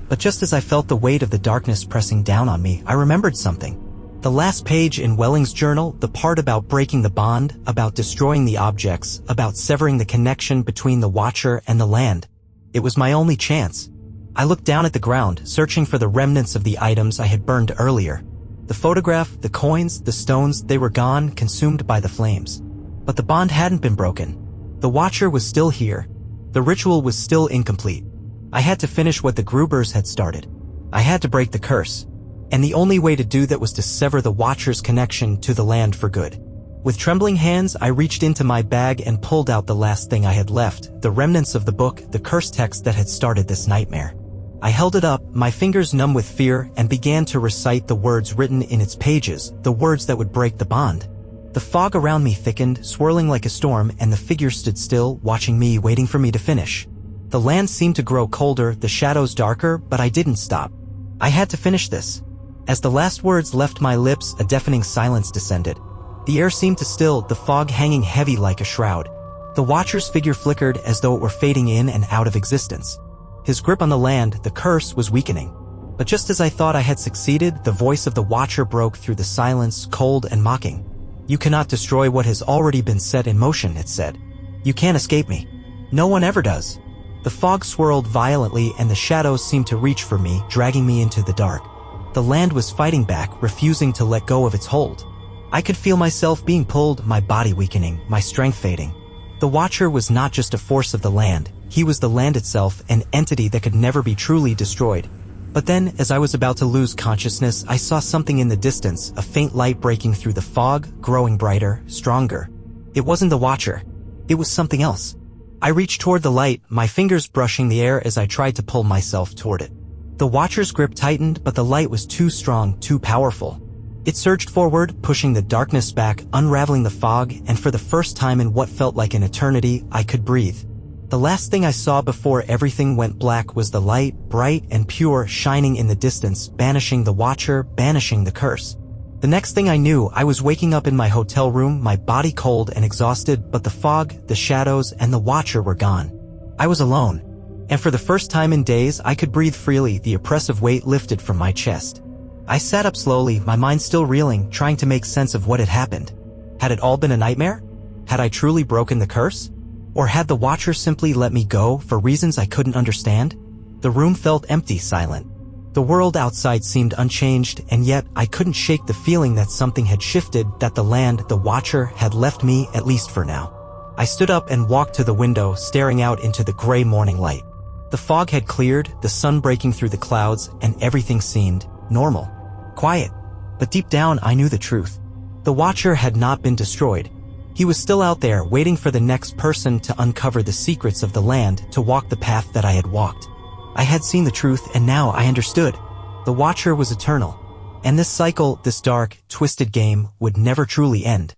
But just as I felt the weight of the darkness pressing down on me, I remembered something. The last page in Welling's journal, the part about breaking the bond, about destroying the objects, about severing the connection between the Watcher and the land. It was my only chance. I looked down at the ground, searching for the remnants of the items I had burned earlier. The photograph, the coins, the stones, they were gone, consumed by the flames. But the bond hadn't been broken. The Watcher was still here. The ritual was still incomplete. I had to finish what the Grubers had started. I had to break the curse. And the only way to do that was to sever the Watcher's connection to the land for good. With trembling hands, I reached into my bag and pulled out the last thing I had left, the remnants of the book, the curse text that had started this nightmare. I held it up, my fingers numb with fear, and began to recite the words written in its pages, the words that would break the bond. The fog around me thickened, swirling like a storm, and the figure stood still, watching me, waiting for me to finish. The land seemed to grow colder, the shadows darker, but I didn't stop. I had to finish this. As the last words left my lips, a deafening silence descended. The air seemed to still, the fog hanging heavy like a shroud. The Watcher's figure flickered as though it were fading in and out of existence. His grip on the land, the curse, was weakening. But just as I thought I had succeeded, the voice of the Watcher broke through the silence, cold and mocking. "You cannot destroy what has already been set in motion," it said. "You can't escape me. No one ever does." The fog swirled violently and the shadows seemed to reach for me, dragging me into the dark. The land was fighting back, refusing to let go of its hold. I could feel myself being pulled, my body weakening, my strength fading. The Watcher was not just a force of the land. He was the land itself, an entity that could never be truly destroyed. But then, as I was about to lose consciousness, I saw something in the distance, a faint light breaking through the fog, growing brighter, stronger. It wasn't the Watcher. It was something else. I reached toward the light, my fingers brushing the air as I tried to pull myself toward it. The Watcher's grip tightened, but the light was too strong, too powerful. It surged forward, pushing the darkness back, unraveling the fog, and for the first time in what felt like an eternity, I could breathe. The last thing I saw before everything went black was the light, bright and pure, shining in the distance, banishing the Watcher, banishing the curse. The next thing I knew, I was waking up in my hotel room, my body cold and exhausted, but the fog, the shadows, and the Watcher were gone. I was alone. And for the first time in days, I could breathe freely, the oppressive weight lifted from my chest. I sat up slowly, my mind still reeling, trying to make sense of what had happened. Had it all been a nightmare? Had I truly broken the curse? Or had the Watcher simply let me go for reasons I couldn't understand? The room felt empty, silent. The world outside seemed unchanged, and yet I couldn't shake the feeling that something had shifted, that the land, the Watcher, had left me, at least for now. I stood up and walked to the window, staring out into the gray morning light. The fog had cleared, the sun breaking through the clouds, and everything seemed normal. Quiet. But deep down I knew the truth. The Watcher had not been destroyed. He was still out there, waiting for the next person to uncover the secrets of the land, to walk the path that I had walked. I had seen the truth, and now I understood. The Watcher was eternal, and this cycle, this dark, twisted game, would never truly end.